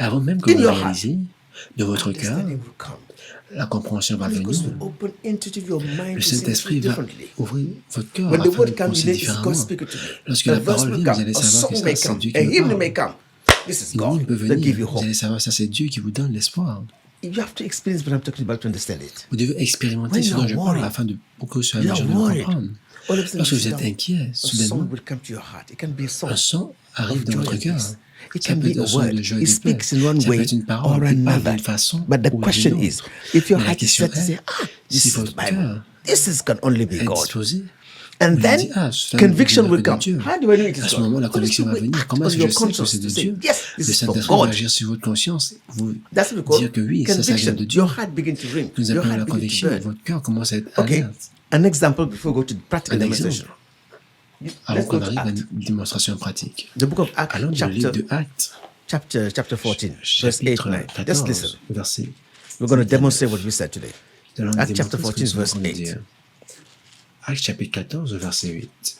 Speaker 2: Avant même que
Speaker 1: In
Speaker 2: vous le
Speaker 1: your heart.
Speaker 2: réalisiez, de votre cœur,
Speaker 1: Understanding will come.
Speaker 2: la compréhension va
Speaker 1: Holy
Speaker 2: venir.
Speaker 1: Ghost will open intuitive your mind
Speaker 2: Le
Speaker 1: to see
Speaker 2: Saint-Esprit
Speaker 1: things
Speaker 2: va
Speaker 1: differently.
Speaker 2: ouvrir votre cœur
Speaker 1: When the
Speaker 2: afin de
Speaker 1: word comes,
Speaker 2: penser
Speaker 1: you know, it's God
Speaker 2: différemment.
Speaker 1: speaking to me.
Speaker 2: Lorsque
Speaker 1: A
Speaker 2: la
Speaker 1: verse
Speaker 2: parole
Speaker 1: will
Speaker 2: vient, vous
Speaker 1: come,
Speaker 2: allez
Speaker 1: a
Speaker 2: savoir que
Speaker 1: song may
Speaker 2: c'est
Speaker 1: come,
Speaker 2: Dieu qui
Speaker 1: a
Speaker 2: me
Speaker 1: hymn
Speaker 2: parle.
Speaker 1: may come. This is
Speaker 2: Le
Speaker 1: God
Speaker 2: monde peut
Speaker 1: that give
Speaker 2: venir.
Speaker 1: you
Speaker 2: Vous
Speaker 1: hope.
Speaker 2: allez savoir, ça c'est Dieu qui vous donne l'espoir.
Speaker 1: You have to experience what I'm talking about to understand it.
Speaker 2: Vous devez expérimenter
Speaker 1: When
Speaker 2: ce
Speaker 1: you
Speaker 2: dont
Speaker 1: are
Speaker 2: je parle
Speaker 1: worried,
Speaker 2: afin de pour que vous soyez
Speaker 1: you
Speaker 2: en
Speaker 1: are
Speaker 2: mesure de le
Speaker 1: worried.
Speaker 2: comprendre.
Speaker 1: All of a sudden,
Speaker 2: Lorsque
Speaker 1: you
Speaker 2: vous êtes
Speaker 1: sit down,
Speaker 2: inquiet,
Speaker 1: a
Speaker 2: soudainement,
Speaker 1: song will come to your heart. It can be a song
Speaker 2: un son arrive
Speaker 1: of
Speaker 2: dans
Speaker 1: joy
Speaker 2: votre
Speaker 1: and
Speaker 2: cœur.
Speaker 1: peace. It
Speaker 2: Ça
Speaker 1: can
Speaker 2: peut
Speaker 1: be
Speaker 2: être
Speaker 1: a
Speaker 2: un son
Speaker 1: word.
Speaker 2: de joie et
Speaker 1: It
Speaker 2: de paix.
Speaker 1: speaks in one
Speaker 2: Ça peut
Speaker 1: way
Speaker 2: être une
Speaker 1: or
Speaker 2: parole qui parle
Speaker 1: another.
Speaker 2: d'une façon
Speaker 1: But the
Speaker 2: ou
Speaker 1: question
Speaker 2: d'une
Speaker 1: is,
Speaker 2: autre.
Speaker 1: if your
Speaker 2: Mais la
Speaker 1: heart is
Speaker 2: question
Speaker 1: set to say, this
Speaker 2: si
Speaker 1: is the
Speaker 2: votre
Speaker 1: Bible.
Speaker 2: cœur
Speaker 1: This can only be
Speaker 2: est
Speaker 1: God.
Speaker 2: disposé,
Speaker 1: And
Speaker 2: vous
Speaker 1: then
Speaker 2: dites, ah, cela ne
Speaker 1: conviction
Speaker 2: vient
Speaker 1: will
Speaker 2: que de
Speaker 1: come.
Speaker 2: Dieu.
Speaker 1: How do I know it is
Speaker 2: À ce
Speaker 1: God?
Speaker 2: moment, la
Speaker 1: Holy
Speaker 2: conviction va
Speaker 1: Spirit will
Speaker 2: venir.
Speaker 1: act
Speaker 2: Comment
Speaker 1: on
Speaker 2: est-ce que
Speaker 1: your
Speaker 2: je sais que
Speaker 1: conscience
Speaker 2: c'est de
Speaker 1: to say,
Speaker 2: Dieu?
Speaker 1: yes, this
Speaker 2: Le
Speaker 1: is from
Speaker 2: Saint-Esprit va
Speaker 1: God.
Speaker 2: agir sur votre conscience, vous
Speaker 1: That's what we call
Speaker 2: dire que oui, ça vient
Speaker 1: conviction.
Speaker 2: de Dieu.
Speaker 1: Your heart begins to ring.
Speaker 2: Nous
Speaker 1: Your
Speaker 2: appelons la
Speaker 1: heart begins to
Speaker 2: conviction.
Speaker 1: burn.
Speaker 2: Votre cœur commence à être
Speaker 1: Okay.
Speaker 2: alerte.
Speaker 1: An example before we go to practical
Speaker 2: Un
Speaker 1: demonstration.
Speaker 2: exemple. Avant
Speaker 1: Let's go
Speaker 2: qu'on
Speaker 1: to
Speaker 2: arrive à
Speaker 1: Acts.
Speaker 2: une démonstration pratique.
Speaker 1: The book of Acts,
Speaker 2: Allons dans le livre de Actes,
Speaker 1: chapter 14, verse 8,
Speaker 2: chapitre
Speaker 1: 9. Just listen.
Speaker 2: 14, verset.
Speaker 1: We're going to demonstrate what we said today.
Speaker 2: Nous allons
Speaker 1: Acts chapter
Speaker 2: démontrer ce que
Speaker 1: 14,
Speaker 2: nous sommes en
Speaker 1: verse
Speaker 2: train de
Speaker 1: 8.
Speaker 2: dire. Actes chapitre 14, verset 8.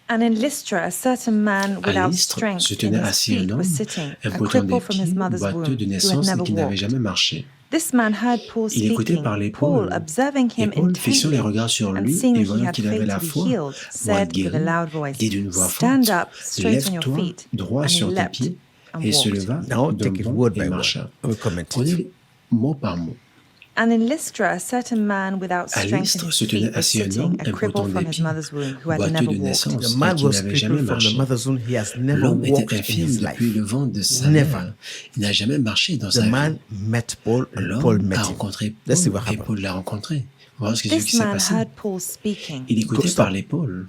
Speaker 3: And in Lystra, a certain man
Speaker 2: À
Speaker 3: without
Speaker 2: Lystre
Speaker 3: strength
Speaker 2: se
Speaker 3: in
Speaker 2: tenait
Speaker 3: his
Speaker 2: assis un
Speaker 3: feet
Speaker 2: homme,
Speaker 3: was sitting, a
Speaker 2: impotent des
Speaker 3: cripple from his
Speaker 2: pieds,
Speaker 3: mother's womb,
Speaker 2: boiteux de
Speaker 3: who had
Speaker 2: naissance et
Speaker 3: never
Speaker 2: qui n'avait
Speaker 3: walked.
Speaker 2: jamais marché.
Speaker 3: This man heard Paul
Speaker 2: Il écoutait
Speaker 3: speaking.
Speaker 2: parler
Speaker 3: Paul,
Speaker 2: Paul.
Speaker 3: observing
Speaker 2: Et
Speaker 3: him
Speaker 2: Paul, fixant les
Speaker 3: intently
Speaker 2: regards sur
Speaker 3: and
Speaker 2: lui
Speaker 3: seeing
Speaker 2: et
Speaker 3: he
Speaker 2: voyant
Speaker 3: had
Speaker 2: qu'il avait
Speaker 3: faith
Speaker 2: la
Speaker 3: to be
Speaker 2: foi
Speaker 3: healed,
Speaker 2: pour être
Speaker 3: said with a
Speaker 2: guéri,
Speaker 3: loud voice,
Speaker 2: dit d'une voix
Speaker 3: "Stand
Speaker 2: forte,
Speaker 3: up straight on your
Speaker 2: lève-toi
Speaker 3: feet."
Speaker 2: droit
Speaker 3: And he
Speaker 2: sur tes
Speaker 3: leapt
Speaker 2: pieds,
Speaker 3: and
Speaker 2: et se
Speaker 3: walked.
Speaker 2: leva
Speaker 1: Now
Speaker 2: d'un
Speaker 1: take it
Speaker 2: bond
Speaker 1: word
Speaker 2: et
Speaker 1: by word.
Speaker 2: marcha.
Speaker 1: We'll comment it.
Speaker 2: Prenez mot par mot.
Speaker 3: And in Lystra, a certain man without
Speaker 2: À
Speaker 3: strength in
Speaker 2: Lystre
Speaker 3: his
Speaker 2: se
Speaker 3: feet
Speaker 2: tenait
Speaker 3: was
Speaker 2: assis un
Speaker 3: sitting,
Speaker 2: homme
Speaker 3: a cripple
Speaker 2: impotent
Speaker 3: from
Speaker 2: des
Speaker 3: his
Speaker 2: pieds,
Speaker 3: mother's womb, who had
Speaker 2: boiteux
Speaker 3: never
Speaker 2: de
Speaker 3: walked.
Speaker 1: The
Speaker 2: naissance et
Speaker 1: man
Speaker 2: qui
Speaker 1: was
Speaker 2: n'avait
Speaker 1: crippled
Speaker 2: jamais
Speaker 1: from the
Speaker 2: marché.
Speaker 1: mother's womb. He has never
Speaker 2: L'homme était
Speaker 1: walked in
Speaker 2: infirme
Speaker 1: his
Speaker 2: depuis
Speaker 1: life.
Speaker 2: le ventre de sa
Speaker 1: Never.
Speaker 2: mère. Il n'a jamais marché dans
Speaker 1: The
Speaker 2: sa vie.
Speaker 1: man met Paul and Paul
Speaker 2: L'homme
Speaker 1: met
Speaker 2: a
Speaker 1: him.
Speaker 2: rencontré
Speaker 1: Let's see
Speaker 2: Paul
Speaker 1: what
Speaker 2: et
Speaker 1: happened.
Speaker 2: Paul l'a rencontré. Voilà ce qui
Speaker 3: This
Speaker 2: s'est
Speaker 3: man
Speaker 2: passé.
Speaker 3: heard Paul speaking.
Speaker 2: Il écoutait
Speaker 1: Stop.
Speaker 2: parler Paul.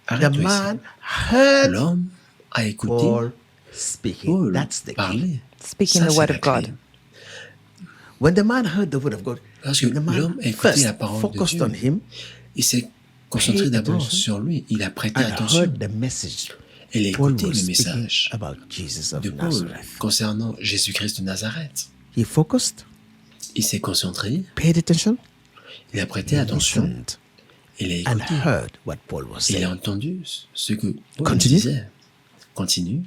Speaker 1: The
Speaker 2: Arrête-toi
Speaker 1: man
Speaker 2: ici.
Speaker 1: heard
Speaker 2: L'homme a écouté
Speaker 1: Paul speaking.
Speaker 2: Paul
Speaker 1: That's the key.
Speaker 2: parler.
Speaker 3: Speaking
Speaker 2: Ça,
Speaker 3: the
Speaker 2: c'est
Speaker 3: word
Speaker 2: la
Speaker 3: of
Speaker 2: clé.
Speaker 3: God.
Speaker 1: When the man heard the word of God,
Speaker 2: Parce que
Speaker 1: the man
Speaker 2: l'homme a écouté
Speaker 1: first
Speaker 2: la parole de
Speaker 1: focused
Speaker 2: Dieu.
Speaker 1: on him
Speaker 2: Il s'est concentré
Speaker 1: Paid
Speaker 2: d'abord
Speaker 1: attention
Speaker 2: sur lui. Il a prêté
Speaker 1: and
Speaker 2: attention.
Speaker 1: heard the message.
Speaker 2: Et il a
Speaker 1: Paul
Speaker 2: écouté
Speaker 1: was
Speaker 2: le
Speaker 1: speaking
Speaker 2: message
Speaker 1: about Jesus of
Speaker 2: de Paul
Speaker 1: Nazareth.
Speaker 2: concernant Jésus-Christ de Nazareth.
Speaker 1: He focused,
Speaker 2: Il s'est concentré,
Speaker 1: paid attention,
Speaker 2: il a prêté attention,
Speaker 1: listened,
Speaker 2: il a
Speaker 1: and
Speaker 2: écouté.
Speaker 1: heard what Paul was
Speaker 2: Il a
Speaker 1: saying.
Speaker 2: entendu ce que Paul
Speaker 1: Continue.
Speaker 2: disait. Continue.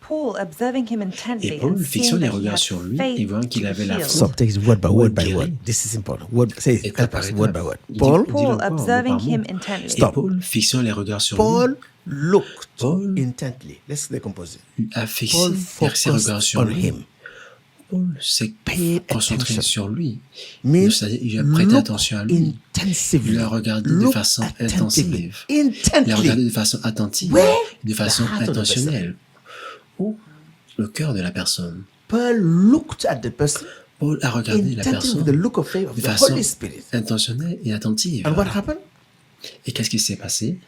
Speaker 3: Paul, observing him intently
Speaker 2: Et Paul,
Speaker 3: and
Speaker 2: fixant
Speaker 3: seeing
Speaker 2: les
Speaker 3: that he
Speaker 2: regards
Speaker 3: had
Speaker 2: sur lui
Speaker 3: faith
Speaker 2: et voyant qu'il
Speaker 3: to be
Speaker 2: avait la
Speaker 3: healed.
Speaker 2: foi.
Speaker 1: Stop, take it word by
Speaker 2: Paul
Speaker 1: word by
Speaker 2: guérit.
Speaker 1: word. This is important. Word, say
Speaker 2: Étape
Speaker 1: it, help
Speaker 2: par
Speaker 1: us,
Speaker 2: étape.
Speaker 1: word by word.
Speaker 2: Dis-
Speaker 1: Paul,
Speaker 2: dis-le
Speaker 3: Paul,
Speaker 2: encore, mot
Speaker 3: observing
Speaker 2: par mot.
Speaker 3: him intently.
Speaker 2: Et
Speaker 1: Stop.
Speaker 2: Paul, fixant les regards sur
Speaker 1: Paul looked
Speaker 2: Paul
Speaker 1: intently. Let's decompose it.
Speaker 2: lui, a fixé
Speaker 1: Paul
Speaker 2: vers ses regards
Speaker 1: focused
Speaker 2: sur
Speaker 1: on
Speaker 2: lui.
Speaker 1: him.
Speaker 2: Paul s'est
Speaker 1: Paid
Speaker 2: concentré
Speaker 1: attention.
Speaker 2: sur lui.
Speaker 1: Means
Speaker 2: C'est-à-dire, il a prêté
Speaker 1: look
Speaker 2: attention à lui.
Speaker 1: intensively.
Speaker 2: Il l'a regardé de
Speaker 1: Look
Speaker 2: façon
Speaker 1: attentively.
Speaker 2: intensive. Il l'a regardé
Speaker 1: Intently.
Speaker 2: de façon attentive,
Speaker 1: Where?
Speaker 2: de façon
Speaker 1: The heart of the
Speaker 2: intentionnelle. Ou le cœur de la personne.
Speaker 1: Paul looked at the person
Speaker 2: Paul a regardé la
Speaker 1: intently with
Speaker 2: personne
Speaker 1: the look of faith of
Speaker 2: de
Speaker 1: the
Speaker 2: façon
Speaker 1: Holy Spirit.
Speaker 2: intentionnelle et attentive.
Speaker 1: And what happened?
Speaker 2: Et qu'est-ce qui s'est passé?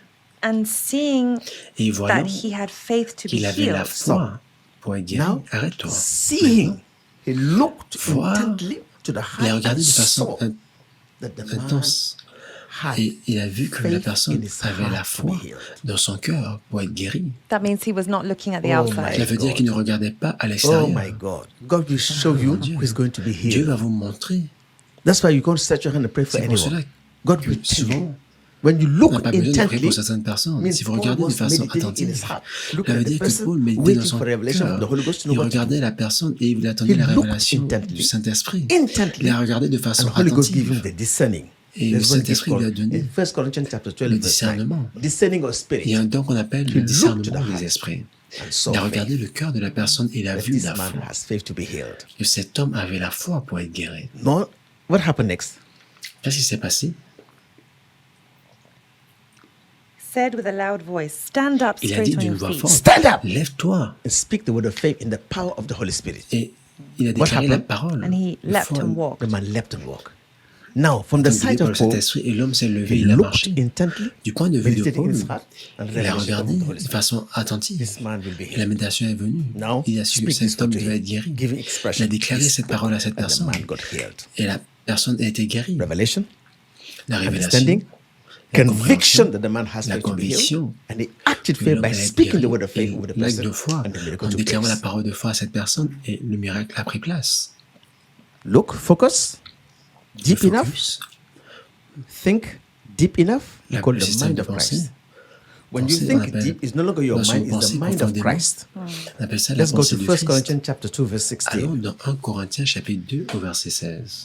Speaker 3: And seeing
Speaker 2: Et voyant
Speaker 3: that he had faith to be
Speaker 2: qu'il avait la
Speaker 3: healed.
Speaker 2: foi pour être guéri.
Speaker 1: Now,
Speaker 2: Arrête-toi.
Speaker 1: seeing, he looked
Speaker 2: Voir,
Speaker 1: intently to the
Speaker 2: Il a
Speaker 1: heart
Speaker 2: regardé
Speaker 1: and
Speaker 2: de façon
Speaker 1: saw that the man
Speaker 2: intense.
Speaker 1: had
Speaker 2: Et il a vu que la
Speaker 1: faith
Speaker 2: personne
Speaker 1: in his
Speaker 2: avait la
Speaker 1: heart to be
Speaker 2: foi
Speaker 1: healed.
Speaker 2: dans son cœur pour être guéri.
Speaker 3: That means he was not looking at the
Speaker 1: Oh
Speaker 3: outside.
Speaker 1: my
Speaker 2: Cela veut dire
Speaker 1: God.
Speaker 2: qu'il ne regardait pas à
Speaker 1: Oh
Speaker 2: l'extérieur.
Speaker 1: my God. God will show you
Speaker 2: Dieu.
Speaker 1: who is going to be
Speaker 2: Dieu
Speaker 1: healed.
Speaker 2: va vous montrer.
Speaker 1: That's why you can't stretch your hand and pray for
Speaker 2: C'est pour
Speaker 1: anyone.
Speaker 2: cela
Speaker 1: God
Speaker 2: que
Speaker 1: will tell you.
Speaker 2: souvent,
Speaker 1: When you
Speaker 2: on
Speaker 1: look
Speaker 2: n'a pas besoin de prier
Speaker 1: intently,
Speaker 2: pour certaines personnes.
Speaker 1: means
Speaker 2: Si vous
Speaker 1: Paul
Speaker 2: regardez de
Speaker 1: was
Speaker 2: façon
Speaker 1: meditating in his
Speaker 2: attentive,
Speaker 1: heart, looking
Speaker 2: cela veut
Speaker 1: at the
Speaker 2: dire que
Speaker 1: person,
Speaker 2: Paul méditait dans
Speaker 1: waiting
Speaker 2: son
Speaker 1: for revelation of the
Speaker 2: cœur.
Speaker 1: Holy Ghost to know
Speaker 2: Il
Speaker 1: what to do.
Speaker 2: regardait la personne et il attendait
Speaker 1: He
Speaker 2: la
Speaker 1: looked
Speaker 2: révélation
Speaker 1: intently.
Speaker 2: du Saint-Esprit.
Speaker 1: Intently.
Speaker 2: Il a regardé de
Speaker 1: And
Speaker 2: façon
Speaker 1: the Holy Ghost gave him
Speaker 2: attentive.
Speaker 1: the discerning.
Speaker 2: Et le
Speaker 1: There's one gift
Speaker 2: Saint-Esprit lui a
Speaker 1: called,
Speaker 2: donné
Speaker 1: in 1 Corinthians chapter 12,
Speaker 2: le
Speaker 1: verse 9,
Speaker 2: discernement.
Speaker 1: discerning of spirit.
Speaker 2: Il y a un don qu'on appelle
Speaker 1: He
Speaker 2: le
Speaker 1: looked
Speaker 2: discernement
Speaker 1: to the heart
Speaker 2: des esprits.
Speaker 1: and saw
Speaker 2: Il a regardé
Speaker 1: faith.
Speaker 2: le cœur de la personne et il a
Speaker 1: That
Speaker 2: vu
Speaker 1: this
Speaker 2: la
Speaker 1: man
Speaker 2: foi.
Speaker 1: has faith to be healed.
Speaker 2: Que cet homme avait la foi pour être guéri.
Speaker 1: No, what happened next?
Speaker 2: Qu'est-ce qui s'est passé?
Speaker 3: Said with a loud voice, "Stand up
Speaker 2: Il a dit
Speaker 3: straight on
Speaker 2: d'une
Speaker 3: your
Speaker 2: voix
Speaker 3: feet."
Speaker 2: forte,
Speaker 1: Stand up
Speaker 2: lève-toi.
Speaker 1: and speak the word of faith in the power of the Holy Spirit.
Speaker 2: Et il a déclaré la
Speaker 1: happened?
Speaker 2: parole.
Speaker 3: And he
Speaker 2: de
Speaker 3: leapt
Speaker 2: foi.
Speaker 3: and walked.
Speaker 1: The man leapt and walked. Now, from the
Speaker 2: Comme
Speaker 1: sight
Speaker 2: guidé par
Speaker 1: of
Speaker 2: le
Speaker 1: Paul,
Speaker 2: Saint-Esprit, et l'homme s'est levé,
Speaker 1: he
Speaker 2: il a
Speaker 1: looked
Speaker 2: marché.
Speaker 1: intently,
Speaker 2: Du point de vue de
Speaker 1: meditating in
Speaker 2: Paul,
Speaker 1: his heart, and
Speaker 2: il a
Speaker 1: revelation
Speaker 2: regardé
Speaker 1: of the Holy
Speaker 2: de
Speaker 1: Spirit.
Speaker 2: façon attentive.
Speaker 1: This man will be
Speaker 2: Et la
Speaker 1: healed.
Speaker 2: méditation est venue.
Speaker 1: Now,
Speaker 2: Il a su que
Speaker 1: speak this
Speaker 2: cet homme
Speaker 1: to
Speaker 2: devait
Speaker 1: him,
Speaker 2: être guéri.
Speaker 1: giving
Speaker 2: Il
Speaker 1: expression.
Speaker 2: a déclaré
Speaker 1: He
Speaker 2: cette
Speaker 1: spoke,
Speaker 2: parole à cette
Speaker 1: and the
Speaker 2: personne.
Speaker 1: man got healed.
Speaker 2: Et la personne a été guérie.
Speaker 1: Revelation,
Speaker 2: La révélation,
Speaker 1: understanding,
Speaker 2: la
Speaker 1: conviction
Speaker 2: compréhension,
Speaker 1: that the man has
Speaker 2: la
Speaker 1: faith to be healed,
Speaker 2: conviction
Speaker 1: and he acted
Speaker 2: que
Speaker 1: faith
Speaker 2: l'homme
Speaker 1: by
Speaker 2: allait être
Speaker 1: speaking the
Speaker 2: guéri.
Speaker 1: word of faith
Speaker 2: Et
Speaker 1: over the
Speaker 2: l'acte
Speaker 1: person,
Speaker 2: de foi,
Speaker 1: and the miracle
Speaker 2: en
Speaker 1: took
Speaker 2: déclarant la
Speaker 1: place.
Speaker 2: parole de foi à cette personne, et le miracle a pris place.
Speaker 1: Look, focus, deep
Speaker 2: Le
Speaker 1: enough,
Speaker 2: focus,
Speaker 1: think deep enough. We
Speaker 2: le
Speaker 1: call the
Speaker 2: système
Speaker 1: mind
Speaker 2: de
Speaker 1: of
Speaker 2: pensée.
Speaker 1: Christ. When you
Speaker 2: Pensée, on
Speaker 1: think
Speaker 2: appelle
Speaker 1: deep, it's no longer your
Speaker 2: lorsqu'on
Speaker 1: mind, it's the
Speaker 2: pense
Speaker 1: mind of
Speaker 2: profondément.
Speaker 1: Christ.
Speaker 2: On appelle ça la
Speaker 1: Let's go
Speaker 2: pensée
Speaker 1: to
Speaker 2: de
Speaker 1: 1
Speaker 2: Christ.
Speaker 1: Corinthians chapter 2, verse 16.
Speaker 2: Allons dans 1 Corinthiens chapitre 2 au verset 16.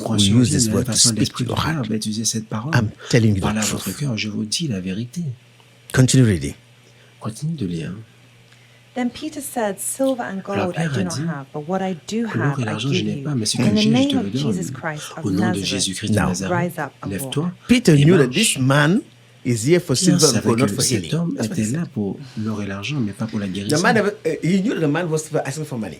Speaker 2: compréhension
Speaker 1: use
Speaker 2: vient
Speaker 1: this
Speaker 2: de la
Speaker 1: word to
Speaker 2: façon dont
Speaker 1: speak
Speaker 2: l'Esprit
Speaker 1: to
Speaker 2: du
Speaker 1: your
Speaker 2: Père
Speaker 1: heart.
Speaker 2: va utiliser cette parole.
Speaker 1: I'm telling you
Speaker 2: Parlez à
Speaker 1: the
Speaker 2: votre
Speaker 1: truth.
Speaker 2: cœur, je vous dis la vérité.
Speaker 1: Continue reading.
Speaker 2: Continue de lire.
Speaker 3: Then Peter said, Silver and
Speaker 2: Alors
Speaker 3: gold I
Speaker 2: Pierre
Speaker 3: do
Speaker 2: a
Speaker 3: not
Speaker 2: dit,
Speaker 3: have, but what I do
Speaker 2: l'or
Speaker 3: have
Speaker 2: et
Speaker 3: I
Speaker 2: l'argent je
Speaker 3: give
Speaker 2: n'ai
Speaker 3: you.
Speaker 2: pas, mais ce que
Speaker 3: In the
Speaker 2: j'ai, je
Speaker 3: name
Speaker 2: te le
Speaker 3: of Jesus
Speaker 2: donne.
Speaker 3: Christ of
Speaker 2: Au nom de
Speaker 3: Nazareth,
Speaker 2: Jésus-Christ de
Speaker 1: Now,
Speaker 2: Nazareth,
Speaker 3: rise up and
Speaker 2: lève-toi
Speaker 1: Peter
Speaker 2: et
Speaker 1: knew that
Speaker 2: marche.
Speaker 1: this man is here for
Speaker 2: Pierre
Speaker 1: silver and
Speaker 2: savait
Speaker 1: gold, not
Speaker 2: que
Speaker 1: for
Speaker 2: cet
Speaker 1: healing.
Speaker 2: homme
Speaker 1: That's what he
Speaker 2: était
Speaker 1: said.
Speaker 2: là pour l'or et l'argent, mais pas pour la
Speaker 1: The
Speaker 2: guérison.
Speaker 1: man, he knew that the man was asking for money.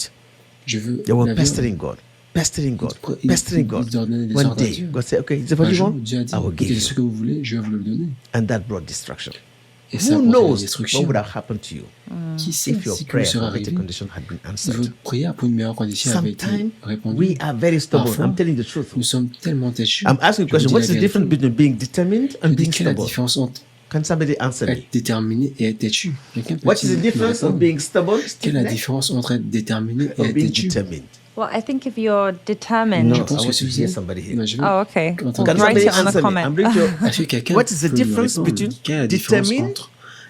Speaker 1: gift.
Speaker 2: Je veux
Speaker 1: They were
Speaker 2: la viande.
Speaker 1: pestering God, pestering God,
Speaker 2: Il-
Speaker 1: pestering
Speaker 2: il
Speaker 1: God.
Speaker 2: leur donnait des
Speaker 1: One
Speaker 2: ordres à
Speaker 1: day,
Speaker 2: Dieu.
Speaker 1: God said, okay, is it what
Speaker 2: Un
Speaker 1: you
Speaker 2: jour,
Speaker 1: want?
Speaker 2: Dieu a dit,
Speaker 1: I will
Speaker 2: écoutez,
Speaker 1: give
Speaker 2: ce
Speaker 1: you.
Speaker 2: que vous voulez, je vais vous le donner.
Speaker 1: And that brought destruction.
Speaker 2: Et ça
Speaker 1: Who
Speaker 2: apporte la
Speaker 1: knows what
Speaker 2: destruction.
Speaker 1: would have happened to you
Speaker 2: Qui sait
Speaker 1: if your
Speaker 2: si que
Speaker 1: prayer
Speaker 2: serait
Speaker 1: for better
Speaker 2: arrivé
Speaker 1: condition had been
Speaker 2: si
Speaker 1: answered?
Speaker 2: votre prière pour une meilleure condition avait été
Speaker 1: Sometimes
Speaker 2: répondue?
Speaker 1: we are very stubborn.
Speaker 2: Parfois,
Speaker 1: I'm telling you the truth.
Speaker 2: Nous sommes tellement têchus.
Speaker 1: I'm asking a
Speaker 2: Je vous
Speaker 1: question.
Speaker 2: dis
Speaker 1: What's
Speaker 2: la
Speaker 1: the
Speaker 2: vérité.
Speaker 1: difference between being determined
Speaker 2: Je
Speaker 1: and
Speaker 2: dis
Speaker 1: being
Speaker 2: quelle est la
Speaker 1: stubborn?
Speaker 2: différence entre
Speaker 1: Can somebody answer me?
Speaker 2: être déterminé et être têchu? Quelqu'un
Speaker 1: What
Speaker 2: peut-il
Speaker 1: is the
Speaker 2: me
Speaker 1: difference of
Speaker 2: répondre?
Speaker 1: being stubborn,
Speaker 2: Quelle est la
Speaker 1: stiff-necked,
Speaker 2: différence entre être déterminé et
Speaker 1: or
Speaker 2: être
Speaker 1: being
Speaker 2: têchu?
Speaker 1: determined?
Speaker 3: Well, I think if you're determined.
Speaker 1: No,
Speaker 2: Je
Speaker 1: I
Speaker 2: pense que
Speaker 1: want
Speaker 2: si
Speaker 1: to
Speaker 2: vous
Speaker 1: hear
Speaker 2: êtes...
Speaker 1: somebody here.
Speaker 2: Ben, je veux
Speaker 3: Oh, okay.
Speaker 2: entendre
Speaker 1: Can
Speaker 3: Write
Speaker 1: somebody
Speaker 3: it on the
Speaker 1: answer me?
Speaker 3: comment.
Speaker 1: I'm going to.
Speaker 2: Est-ce que quelqu'un
Speaker 1: What is the
Speaker 2: peut me
Speaker 1: difference
Speaker 2: répondre?
Speaker 1: between
Speaker 2: Quelle est la différence
Speaker 1: determined
Speaker 2: entre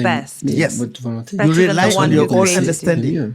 Speaker 3: your best.
Speaker 2: Mais
Speaker 1: Yes.
Speaker 2: votre volonté.
Speaker 3: But
Speaker 1: You
Speaker 3: even the
Speaker 1: rely
Speaker 3: one
Speaker 1: on
Speaker 3: who
Speaker 1: your own
Speaker 3: created you.
Speaker 2: C'est
Speaker 1: understanding.
Speaker 2: mieux.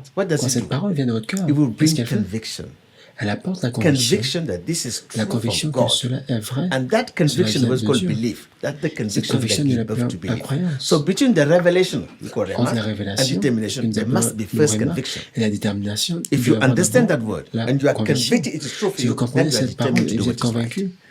Speaker 1: heart, what does
Speaker 2: Quand
Speaker 1: it
Speaker 2: cette
Speaker 1: do?
Speaker 2: parole vient de votre cœur,
Speaker 1: It will
Speaker 2: qu'est-ce
Speaker 1: bring
Speaker 2: qu'elle fait?
Speaker 1: conviction.
Speaker 2: Elle apporte la conviction.
Speaker 1: Conviction that this is
Speaker 2: La
Speaker 1: true
Speaker 2: conviction
Speaker 1: from
Speaker 2: que
Speaker 1: God.
Speaker 2: cela est vrai.
Speaker 1: And that conviction
Speaker 2: vient
Speaker 1: was
Speaker 2: de
Speaker 1: called
Speaker 2: Dieu.
Speaker 1: belief. That's the conviction that
Speaker 2: conviction de la
Speaker 1: gives birth to
Speaker 2: la
Speaker 1: belief.
Speaker 2: croyance.
Speaker 1: So between the revelation,
Speaker 2: Entre la révélation,
Speaker 1: and determination,
Speaker 2: nous
Speaker 1: there
Speaker 2: appelons
Speaker 1: must be
Speaker 2: le
Speaker 1: first
Speaker 2: rhéma,
Speaker 1: conviction.
Speaker 2: et la détermination.
Speaker 1: If
Speaker 2: il
Speaker 1: you
Speaker 2: doit y avoir
Speaker 1: understand that
Speaker 2: d'abord
Speaker 1: word
Speaker 2: la
Speaker 1: and you are
Speaker 2: conviction.
Speaker 1: convicted it is true for
Speaker 2: Si vous
Speaker 1: you, then
Speaker 2: comprenez
Speaker 1: you are
Speaker 2: cette parole
Speaker 1: determined
Speaker 2: et
Speaker 1: to do
Speaker 2: vous êtes
Speaker 1: what is right.
Speaker 2: convaincu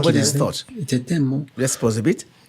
Speaker 2: qu'il
Speaker 1: Nobody's
Speaker 2: avait
Speaker 1: thought.
Speaker 2: était tellement
Speaker 1: Let's pause a bit.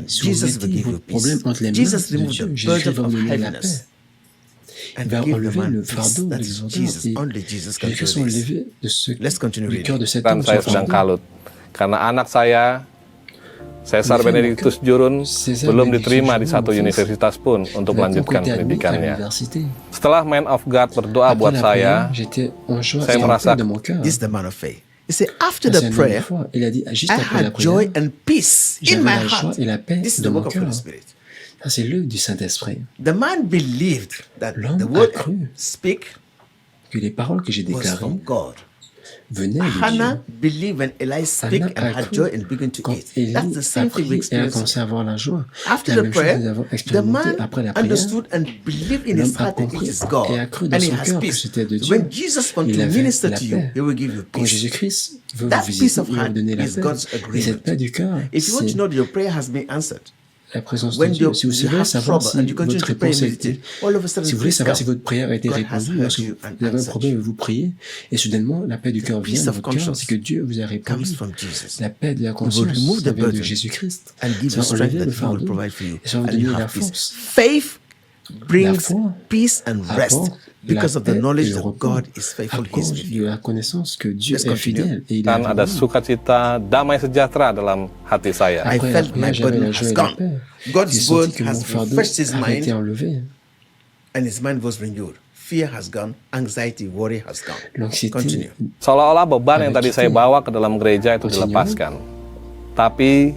Speaker 1: And
Speaker 2: Si vous
Speaker 1: Jesus will
Speaker 2: mettez
Speaker 1: give you
Speaker 2: vos problèmes
Speaker 1: peace.
Speaker 2: entre les mains
Speaker 1: Jesus
Speaker 2: de
Speaker 1: removed
Speaker 2: Dieu,
Speaker 1: the
Speaker 2: Jésus
Speaker 1: burden
Speaker 2: va
Speaker 1: of
Speaker 2: vous donner la
Speaker 1: heaviness
Speaker 2: paix. Il
Speaker 1: and
Speaker 2: va
Speaker 1: give the
Speaker 2: enlever
Speaker 1: man
Speaker 2: le
Speaker 1: peace.
Speaker 2: fardeau
Speaker 1: That
Speaker 2: des
Speaker 1: is
Speaker 2: lourdeurs
Speaker 1: Jesus.
Speaker 2: et
Speaker 1: Only Jesus can
Speaker 2: Jésus
Speaker 1: do
Speaker 2: sont
Speaker 1: this.
Speaker 2: enlevés de ce
Speaker 1: Let's continue
Speaker 2: du
Speaker 1: reading.
Speaker 2: cœur de cet
Speaker 4: Dan
Speaker 2: homme.
Speaker 4: saya
Speaker 2: son
Speaker 4: sedang
Speaker 2: fardeau.
Speaker 4: kalut karena anak saya Caesar
Speaker 2: En effet,
Speaker 4: Benedictus Jurun
Speaker 2: Caesar
Speaker 4: belum
Speaker 2: Benedictus
Speaker 4: diterima di
Speaker 2: Jurun,
Speaker 4: satu
Speaker 2: en fait,
Speaker 4: universitas pun untuk
Speaker 2: n'a pas
Speaker 4: melanjutkan
Speaker 2: été admis à
Speaker 4: pendidikannya.
Speaker 2: l'université.
Speaker 4: Setelah Man of God berdoa
Speaker 2: Après
Speaker 4: buat
Speaker 2: la
Speaker 4: saya,
Speaker 2: prière, j'étais en joie
Speaker 4: saya
Speaker 2: et en
Speaker 4: merasa
Speaker 2: paix de mon cœur.
Speaker 1: This is the man of faith. He said, after
Speaker 2: C'est
Speaker 1: the
Speaker 2: un homme de
Speaker 1: prayer,
Speaker 2: foi. Il a dit, juste
Speaker 1: I
Speaker 2: après la
Speaker 1: had joy
Speaker 2: prière,
Speaker 1: and peace in
Speaker 2: j'avais
Speaker 1: my
Speaker 2: la joie
Speaker 1: heart.
Speaker 2: et la paix
Speaker 1: This is
Speaker 2: de
Speaker 1: the
Speaker 2: mon
Speaker 1: work of the
Speaker 2: cœur.
Speaker 1: Holy Spirit.
Speaker 2: Ça, c'est l'œuvre du Saint-Esprit.
Speaker 1: The man believed that
Speaker 2: L'homme
Speaker 1: the
Speaker 2: a
Speaker 1: word
Speaker 2: cru
Speaker 1: speak
Speaker 2: Que les paroles que j'ai
Speaker 1: was
Speaker 2: déclarées
Speaker 1: from God.
Speaker 2: venaient de
Speaker 1: Hannah
Speaker 2: Dieu.
Speaker 1: believed when Eli speak
Speaker 2: Hannah
Speaker 1: and
Speaker 2: a
Speaker 1: had
Speaker 2: cru
Speaker 1: joy and began to
Speaker 2: quand
Speaker 1: eat.
Speaker 2: Élie
Speaker 1: That's the
Speaker 2: a
Speaker 1: same thing we
Speaker 2: pris et a
Speaker 1: experience.
Speaker 2: commencé à avoir la joie.
Speaker 1: After
Speaker 2: La
Speaker 1: the
Speaker 2: même chose que
Speaker 1: prayer,
Speaker 2: nous avons
Speaker 1: the
Speaker 2: expérimenté
Speaker 1: man
Speaker 2: après la prière.
Speaker 1: understood and believed in his
Speaker 2: L'homme a
Speaker 1: heart that it
Speaker 2: compris
Speaker 1: is God
Speaker 2: et a cru dans
Speaker 1: and he
Speaker 2: son
Speaker 1: has
Speaker 2: cœur que
Speaker 1: peace.
Speaker 2: c'était de Dieu.
Speaker 1: When Jesus wants
Speaker 2: Il
Speaker 1: to
Speaker 2: avait
Speaker 1: minister
Speaker 2: la
Speaker 1: to you,
Speaker 2: paix.
Speaker 1: he will give you
Speaker 2: Quand
Speaker 1: peace.
Speaker 2: Jésus-Christ veut
Speaker 1: That
Speaker 2: vous
Speaker 1: peace
Speaker 2: visiter,
Speaker 1: of
Speaker 2: il va vous
Speaker 1: heart
Speaker 2: donner la
Speaker 1: is
Speaker 2: paix.
Speaker 1: God's
Speaker 2: Et cette
Speaker 1: agreement.
Speaker 2: paix du cœur,
Speaker 1: If you want to
Speaker 2: c'est
Speaker 1: know that your prayer has been answered,
Speaker 2: la présence de
Speaker 1: when
Speaker 2: Dieu.
Speaker 1: you,
Speaker 2: Si vous
Speaker 1: you
Speaker 2: voulez
Speaker 1: have
Speaker 2: savoir
Speaker 1: trouble
Speaker 2: si
Speaker 1: and you continue
Speaker 2: votre
Speaker 1: to pray
Speaker 2: réponse
Speaker 1: and
Speaker 2: a été,
Speaker 1: meditate, all of a sudden
Speaker 2: si vous voulez
Speaker 1: peace
Speaker 2: savoir si
Speaker 1: comes.
Speaker 2: votre prière a été
Speaker 1: God has
Speaker 2: répondue,
Speaker 1: heard
Speaker 2: lorsque
Speaker 1: you
Speaker 2: vous
Speaker 1: and
Speaker 2: avez un
Speaker 1: answered
Speaker 2: problème,
Speaker 1: you.
Speaker 2: vous priez, et soudainement la paix du cœur vient
Speaker 1: peace
Speaker 2: dans
Speaker 1: of
Speaker 2: votre cœur,
Speaker 1: conscience
Speaker 2: c'est que Dieu vous a répondu.
Speaker 1: comes from Jesus.
Speaker 2: La paix de la
Speaker 1: He will
Speaker 2: conscience,
Speaker 1: remove
Speaker 2: ça
Speaker 1: the
Speaker 2: vient de
Speaker 1: burden
Speaker 2: Jésus-Christ.
Speaker 1: and give
Speaker 2: Ça
Speaker 1: you
Speaker 2: va
Speaker 1: strength
Speaker 2: enlever
Speaker 1: that
Speaker 2: le
Speaker 1: He will
Speaker 2: fardeau
Speaker 1: provide for you,
Speaker 2: et ça va vous
Speaker 1: and you
Speaker 2: donner la
Speaker 1: have peace.
Speaker 2: force.
Speaker 1: Faith brings
Speaker 2: foi
Speaker 1: peace and rest
Speaker 2: apporte
Speaker 1: because
Speaker 2: la
Speaker 1: of the
Speaker 2: paix et
Speaker 1: knowledge
Speaker 2: le
Speaker 1: that
Speaker 2: repos
Speaker 1: God is faithful.
Speaker 2: à
Speaker 1: He is
Speaker 2: cause
Speaker 1: with
Speaker 2: de
Speaker 1: you.
Speaker 2: la connaissance que Dieu
Speaker 1: Let's
Speaker 2: est
Speaker 1: continue.
Speaker 2: fidèle et il est
Speaker 4: dan ada
Speaker 2: avec vous.
Speaker 4: sukacita, damai sejahtera dalam hati saya.
Speaker 1: I
Speaker 2: Après la
Speaker 1: felt my
Speaker 2: prière, j'avais
Speaker 1: burden
Speaker 2: la joie
Speaker 1: has
Speaker 2: et la
Speaker 1: gone.
Speaker 2: paix. J'ai
Speaker 1: God's
Speaker 2: senti
Speaker 1: word
Speaker 2: que mon
Speaker 1: has
Speaker 2: fardeau
Speaker 1: refreshed his
Speaker 2: avait été
Speaker 1: mind
Speaker 2: enlevé.
Speaker 1: and his mind was renewed. Fear has gone, anxiety, worry has gone.
Speaker 2: L'anxiété
Speaker 1: Continue.
Speaker 4: Seolah-olah beban yang
Speaker 2: Avec
Speaker 4: tadi saya
Speaker 2: itu,
Speaker 4: bawa ke dalam gereja itu
Speaker 2: continuons.
Speaker 4: dilepaskan. Tapi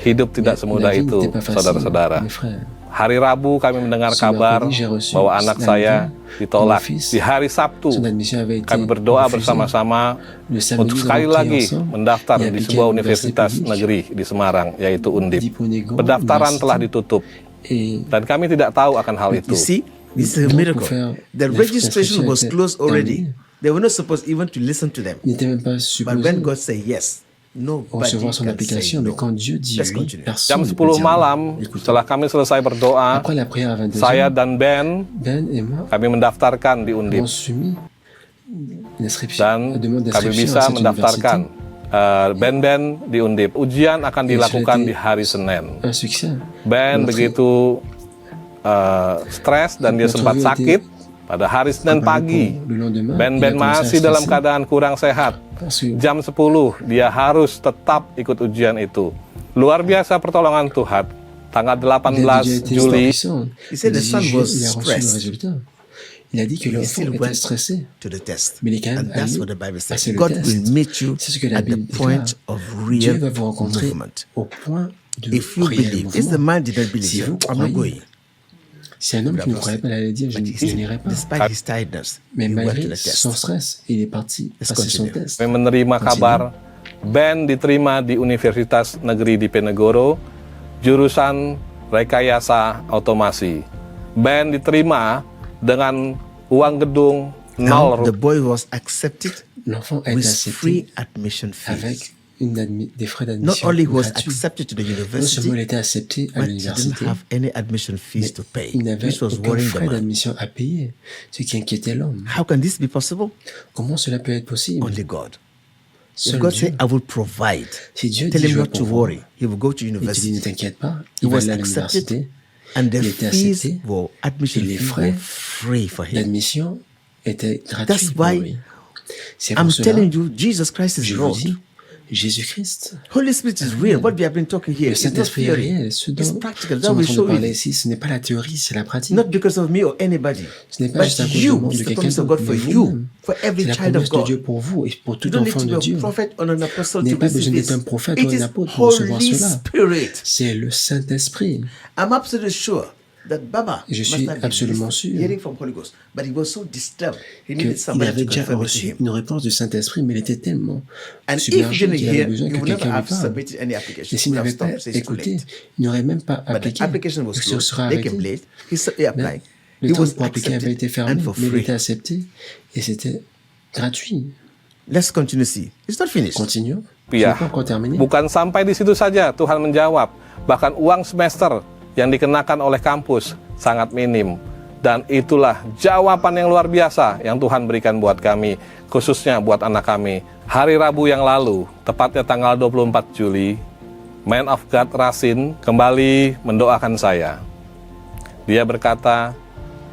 Speaker 4: hidup tidak
Speaker 2: Mais
Speaker 4: semudah
Speaker 2: la vie
Speaker 4: itu,
Speaker 2: n'était pas facile,
Speaker 4: saudara-saudara.
Speaker 2: mes frères.
Speaker 4: Hari Rabu kami mendengar
Speaker 2: Sur
Speaker 4: kabar
Speaker 2: mercredi, j'ai reçu
Speaker 4: bahwa anak
Speaker 2: la
Speaker 4: saya
Speaker 2: nouvelle
Speaker 4: ditolak.
Speaker 2: que mon fils,
Speaker 4: Di hari Sabtu
Speaker 2: son admission avait été
Speaker 4: kami berdoa
Speaker 2: refusée.
Speaker 4: bersama-sama
Speaker 2: Le samedi,
Speaker 4: untuk
Speaker 2: nous
Speaker 4: sekali
Speaker 2: avons prié
Speaker 4: lagi
Speaker 2: ensemble
Speaker 4: mendaftar
Speaker 2: et
Speaker 4: di
Speaker 2: appliqué
Speaker 4: sebuah
Speaker 2: à l'université
Speaker 4: universitas
Speaker 2: publique
Speaker 4: negeri di Semarang, yaitu Undip.
Speaker 2: di Ponegoro,
Speaker 4: Pendaftaran
Speaker 2: université.
Speaker 4: telah ditutup
Speaker 2: Et
Speaker 4: dan kami tidak tahu akan hal itu.
Speaker 1: You see, this is a
Speaker 2: Donc,
Speaker 1: miracle.
Speaker 2: pour faire
Speaker 1: The
Speaker 2: la
Speaker 1: registration
Speaker 2: inscription
Speaker 1: was
Speaker 2: était
Speaker 1: closed already.
Speaker 2: terminée.
Speaker 1: They were not supposed even to listen to them.
Speaker 2: il n'était même pas
Speaker 1: But
Speaker 2: supposé
Speaker 1: when God said yes, nobody
Speaker 2: recevoir son
Speaker 1: can say
Speaker 2: application, mais
Speaker 1: no.
Speaker 2: quand Dieu dit
Speaker 1: Let's
Speaker 2: oui,
Speaker 1: continue.
Speaker 4: Jam
Speaker 2: personne ne
Speaker 4: 10
Speaker 2: peut dire non.
Speaker 4: malam,
Speaker 2: Écoutez,
Speaker 4: setelah kami selesai berdoa,
Speaker 2: après la prière à 22h,
Speaker 4: saya dan Ben
Speaker 2: Ben et moi
Speaker 4: kami mendaftarkan di Undip
Speaker 2: avons soumis une inscription,
Speaker 4: dan
Speaker 2: une demande
Speaker 4: kami
Speaker 2: d'inscription
Speaker 4: bisa
Speaker 2: à cette
Speaker 4: mendaftarkan
Speaker 2: université.
Speaker 4: Ben di Undip. Ujian akan
Speaker 2: Et
Speaker 4: dilakukan
Speaker 2: cela
Speaker 4: di
Speaker 2: était
Speaker 4: hari Senin.
Speaker 2: Un succès.
Speaker 4: Ben
Speaker 2: Notre-
Speaker 4: begitu stres dan dia
Speaker 2: Notre
Speaker 4: sempat
Speaker 2: vie
Speaker 4: sakit pada hari Senin pagi.
Speaker 2: Le lendemain,
Speaker 4: Ben
Speaker 2: il a commencé à
Speaker 4: masih dalam
Speaker 2: stresser
Speaker 4: keadaan kurang sehat.
Speaker 2: parce que
Speaker 4: Jam 10 dia harus tetap ikut ujian itu. Luar biasa pertolongan Tuhan. Tanggal
Speaker 2: l'aide de Dieu
Speaker 4: 18
Speaker 2: était
Speaker 4: Juli
Speaker 2: puissante.
Speaker 1: He said the
Speaker 2: Le 10
Speaker 1: son
Speaker 2: juillet,
Speaker 1: was
Speaker 2: il a reçu le
Speaker 1: stressed.
Speaker 2: résultat. Il a dit que
Speaker 1: He
Speaker 2: l'enfant
Speaker 1: still
Speaker 2: était
Speaker 1: went
Speaker 2: stressé.
Speaker 1: to the test.
Speaker 2: Mais il est quand même
Speaker 1: And that's
Speaker 2: allé
Speaker 1: what the Bible says.
Speaker 2: passer le
Speaker 1: God
Speaker 2: test.
Speaker 1: will meet you
Speaker 2: C'est ce que la
Speaker 1: at the
Speaker 2: Bible
Speaker 1: point
Speaker 2: déclare.
Speaker 1: of
Speaker 2: Dieu
Speaker 1: real
Speaker 2: va vous rencontrer
Speaker 1: movement.
Speaker 2: au point de
Speaker 1: If you
Speaker 2: réel
Speaker 1: believe, if the
Speaker 2: mouvement.
Speaker 1: man did not believe,
Speaker 2: Si
Speaker 1: he
Speaker 2: vous
Speaker 1: said, I'm not
Speaker 2: croyez,
Speaker 1: going.
Speaker 2: si un homme qui ne croyait pas, il allait dire, je n'irai pas.
Speaker 1: Despite his tiredness,
Speaker 2: Mais
Speaker 1: he went to
Speaker 2: malgré
Speaker 1: the test.
Speaker 2: son stress, il est parti
Speaker 1: Let's
Speaker 2: passer son
Speaker 1: continue.
Speaker 2: test.
Speaker 4: kami menerima kabar Ben diterima di Universitas Negeri di Penegoro, jurusan rekayasa otomasi. Ben diterima dengan uang gedung
Speaker 1: Now,
Speaker 4: nol
Speaker 1: the boy was accepted
Speaker 2: L'enfant a été
Speaker 1: with
Speaker 2: accepté
Speaker 1: free admission fees.
Speaker 2: avec des frais
Speaker 1: Not
Speaker 2: d'admission
Speaker 1: only was
Speaker 2: gratuits.
Speaker 1: accepted to the
Speaker 2: Non seulement
Speaker 1: university,
Speaker 2: il était accepté à
Speaker 1: but he didn't
Speaker 2: l'université,
Speaker 1: have any admission fees
Speaker 2: mais
Speaker 1: to pay,
Speaker 2: il n'avait
Speaker 1: which was
Speaker 2: aucun
Speaker 1: worrying the
Speaker 2: frais
Speaker 1: man.
Speaker 2: d'admission à payer, ce qui inquiétait l'homme.
Speaker 1: How can this be possible?
Speaker 2: Comment cela peut être possible?
Speaker 1: Only God. If
Speaker 2: Seul
Speaker 1: God
Speaker 2: Dieu.
Speaker 1: said, I will provide,
Speaker 2: Si Dieu
Speaker 1: tell
Speaker 2: dit
Speaker 1: him
Speaker 2: je vais
Speaker 1: not to
Speaker 2: pourvoir,
Speaker 1: worry. He will go to
Speaker 2: et tu dis ne
Speaker 1: university.
Speaker 2: t'inquiète pas,
Speaker 1: He
Speaker 2: il va
Speaker 1: was
Speaker 2: aller à
Speaker 1: accepted,
Speaker 2: l'université.
Speaker 1: and the
Speaker 2: Il était
Speaker 1: fees
Speaker 2: accepté,
Speaker 1: were admission
Speaker 2: et les
Speaker 1: fees
Speaker 2: frais
Speaker 1: were free for him.
Speaker 2: L'admission était
Speaker 1: That's
Speaker 2: gratuite pour
Speaker 1: why
Speaker 2: lui. C'est
Speaker 1: I'm
Speaker 2: pour cela
Speaker 1: telling you, Jesus Christ is
Speaker 2: je vous
Speaker 1: Lord.
Speaker 2: dis, Jésus-Christ,
Speaker 1: Holy Spirit is real. What we have been talking here
Speaker 2: le
Speaker 1: is not
Speaker 2: Saint-Esprit est
Speaker 1: theory.
Speaker 2: réel. Ce
Speaker 1: It's
Speaker 2: dont
Speaker 1: practical.
Speaker 2: nous
Speaker 1: That
Speaker 2: sommes en
Speaker 1: will
Speaker 2: train de
Speaker 1: show
Speaker 2: parler
Speaker 1: you.
Speaker 2: ici, ce n'est pas la théorie, c'est la pratique.
Speaker 1: Not because of me or anybody,
Speaker 2: Ce n'est pas
Speaker 1: but
Speaker 2: juste à cause de
Speaker 1: you.
Speaker 2: moi,
Speaker 1: It's
Speaker 2: de
Speaker 1: the
Speaker 2: quelqu'un
Speaker 1: promise of
Speaker 2: d'autre,
Speaker 1: God for
Speaker 2: mais
Speaker 1: you,
Speaker 2: vous-même.
Speaker 1: for every
Speaker 2: C'est la
Speaker 1: child
Speaker 2: promesse
Speaker 1: of
Speaker 2: de
Speaker 1: God.
Speaker 2: Dieu pour vous et pour
Speaker 1: You
Speaker 2: tout
Speaker 1: don't need
Speaker 2: enfant
Speaker 1: to
Speaker 2: de
Speaker 1: be
Speaker 2: Dieu.
Speaker 1: a prophet or an apostle
Speaker 2: Vous n'avez
Speaker 1: to
Speaker 2: pas
Speaker 1: receive
Speaker 2: besoin d'être
Speaker 1: this.
Speaker 2: un prophète
Speaker 1: It
Speaker 2: ou un
Speaker 1: is
Speaker 2: apôtre pour recevoir
Speaker 1: Holy
Speaker 2: cela.
Speaker 1: Spirit.
Speaker 2: C'est le Saint-Esprit.
Speaker 1: I'm absolutely sure that Baba
Speaker 2: Je
Speaker 1: must
Speaker 2: suis
Speaker 1: have been
Speaker 2: absolument
Speaker 1: listening,
Speaker 2: sûr
Speaker 1: hearing from Holy Ghost, but he was so disturbed. He needed
Speaker 2: Qu'il
Speaker 1: somebody
Speaker 2: avait
Speaker 1: to
Speaker 2: déjà
Speaker 1: confirm it to
Speaker 2: reçu
Speaker 1: him.
Speaker 2: une réponse du Saint-Esprit, mais il était tellement
Speaker 1: And if he
Speaker 2: submergé
Speaker 1: didn't
Speaker 2: qu'il avait
Speaker 1: hear,
Speaker 2: besoin
Speaker 1: he
Speaker 2: que
Speaker 1: would never
Speaker 2: quelqu'un lui
Speaker 1: have
Speaker 2: parle.
Speaker 1: submitted any application.
Speaker 2: Et s'il
Speaker 1: He would have
Speaker 2: n'avait pas
Speaker 1: stopped, says it's too
Speaker 2: écouté,
Speaker 1: late.
Speaker 2: il n'aurait même pas
Speaker 1: But the
Speaker 2: appliqué.
Speaker 1: application was
Speaker 2: Il se
Speaker 1: closed.
Speaker 2: sera
Speaker 1: They came
Speaker 2: arrêté.
Speaker 1: late. He applied.
Speaker 2: Le
Speaker 1: He
Speaker 2: temps
Speaker 1: was
Speaker 2: pour appliquer avait été
Speaker 1: accepted
Speaker 2: fermé,
Speaker 1: and for
Speaker 2: mais il
Speaker 1: free.
Speaker 2: était accepté et c'était gratuit.
Speaker 1: Let's continue. See, it's not finished.
Speaker 2: Continuons. Je
Speaker 4: rupiah.
Speaker 2: n'ai pas encore terminé.
Speaker 4: Bukan sampai di situ saja Tuhan menjawab, bahkan uang semester yang dikenakan oleh kampus sangat minim. Dan itulah jawaban yang luar biasa yang Tuhan berikan buat kami, khususnya buat anak kami. Hari Rabu yang lalu, tepatnya tanggal 24 Juli, Man of God Rasin kembali mendoakan saya. Dia berkata,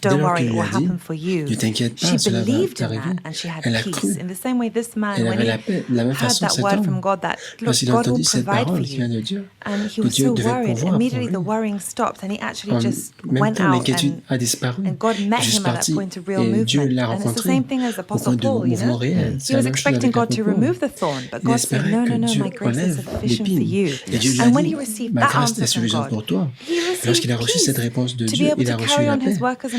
Speaker 2: dès
Speaker 3: don't
Speaker 2: lors qu'il
Speaker 3: worry, it
Speaker 2: lui
Speaker 3: will
Speaker 2: a dit,
Speaker 3: happen for you.
Speaker 2: ne t'inquiète pas,
Speaker 3: She
Speaker 2: cela va
Speaker 3: believed in
Speaker 2: t'arriver.
Speaker 3: that and she had
Speaker 2: Elle a
Speaker 3: peace.
Speaker 2: cru.
Speaker 3: In the same way, this man,
Speaker 2: Elle
Speaker 3: when
Speaker 2: avait
Speaker 3: he
Speaker 2: la paix. De la même
Speaker 3: had
Speaker 2: façon,
Speaker 3: that
Speaker 2: cet
Speaker 3: word from
Speaker 2: homme,
Speaker 3: God that, look,
Speaker 2: lorsqu'il a
Speaker 3: God will
Speaker 2: entendu cette
Speaker 3: provide for
Speaker 2: parole qui vient de
Speaker 3: you.
Speaker 2: Dieu,
Speaker 3: And he
Speaker 2: que
Speaker 3: was
Speaker 2: Dieu
Speaker 3: so
Speaker 2: devait
Speaker 3: worried.
Speaker 2: pourvoir
Speaker 3: Immediately
Speaker 2: pour
Speaker 3: the
Speaker 2: lui.
Speaker 3: worrying stopped and he actually
Speaker 2: En
Speaker 3: just
Speaker 2: même
Speaker 3: went
Speaker 2: temps,
Speaker 3: out
Speaker 2: l'inquiétude
Speaker 3: and
Speaker 2: a disparu.
Speaker 3: God met
Speaker 2: Juste
Speaker 3: him at that
Speaker 2: parti
Speaker 3: point of real
Speaker 2: et Dieu
Speaker 3: movement.
Speaker 2: l'a
Speaker 3: And it's the
Speaker 2: rencontré
Speaker 3: same thing as
Speaker 2: au
Speaker 3: Apostle
Speaker 2: point de
Speaker 3: Paul, you
Speaker 2: mouvement
Speaker 3: know.
Speaker 2: réel.
Speaker 3: He
Speaker 2: C'est
Speaker 3: was
Speaker 2: la même chose
Speaker 3: expecting
Speaker 2: avec
Speaker 3: God to
Speaker 2: l'apôtre Paul.
Speaker 3: remove the thorn, but
Speaker 2: Il
Speaker 3: God said,
Speaker 2: espérait
Speaker 3: no,
Speaker 2: que
Speaker 3: no, no,
Speaker 2: Dieu
Speaker 3: my grace is
Speaker 2: enlève
Speaker 3: sufficient for
Speaker 2: l'épine.
Speaker 3: you.
Speaker 2: Et Dieu lui a
Speaker 3: And when
Speaker 2: dit,
Speaker 3: he received
Speaker 2: ma
Speaker 3: that
Speaker 2: grâce
Speaker 3: answer
Speaker 2: est
Speaker 3: from
Speaker 2: suffisante
Speaker 3: God,
Speaker 2: pour toi.
Speaker 3: he
Speaker 2: Lorsqu'il a
Speaker 3: received
Speaker 2: reçu cette
Speaker 3: peace
Speaker 2: réponse de
Speaker 3: to be
Speaker 2: Dieu,
Speaker 3: able
Speaker 2: il a
Speaker 3: to
Speaker 2: reçu
Speaker 3: carry
Speaker 2: la
Speaker 3: on his
Speaker 2: paix
Speaker 3: work as a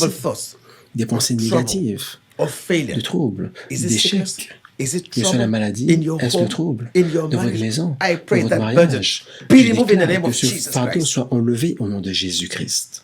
Speaker 1: thoughts
Speaker 2: des pensées
Speaker 1: of trouble,
Speaker 2: négatives,
Speaker 1: of failure.
Speaker 2: de troubles,
Speaker 1: Is it sickness?
Speaker 2: d'échecs.
Speaker 1: Is it
Speaker 2: Que ce soit la
Speaker 1: trouble
Speaker 2: maladie,
Speaker 1: in your
Speaker 2: est-ce le
Speaker 1: home,
Speaker 2: trouble
Speaker 1: in your
Speaker 2: de votre
Speaker 1: marriage?
Speaker 2: maison,
Speaker 1: I
Speaker 2: de
Speaker 1: pray
Speaker 2: votre
Speaker 1: that burden
Speaker 2: mariage?
Speaker 1: be
Speaker 2: Je
Speaker 1: removed in the
Speaker 2: déclare
Speaker 1: name
Speaker 2: que
Speaker 1: of
Speaker 2: ce
Speaker 1: Jesus
Speaker 2: fardeau
Speaker 1: Christ.
Speaker 2: soit enlevé au nom de Jésus-Christ.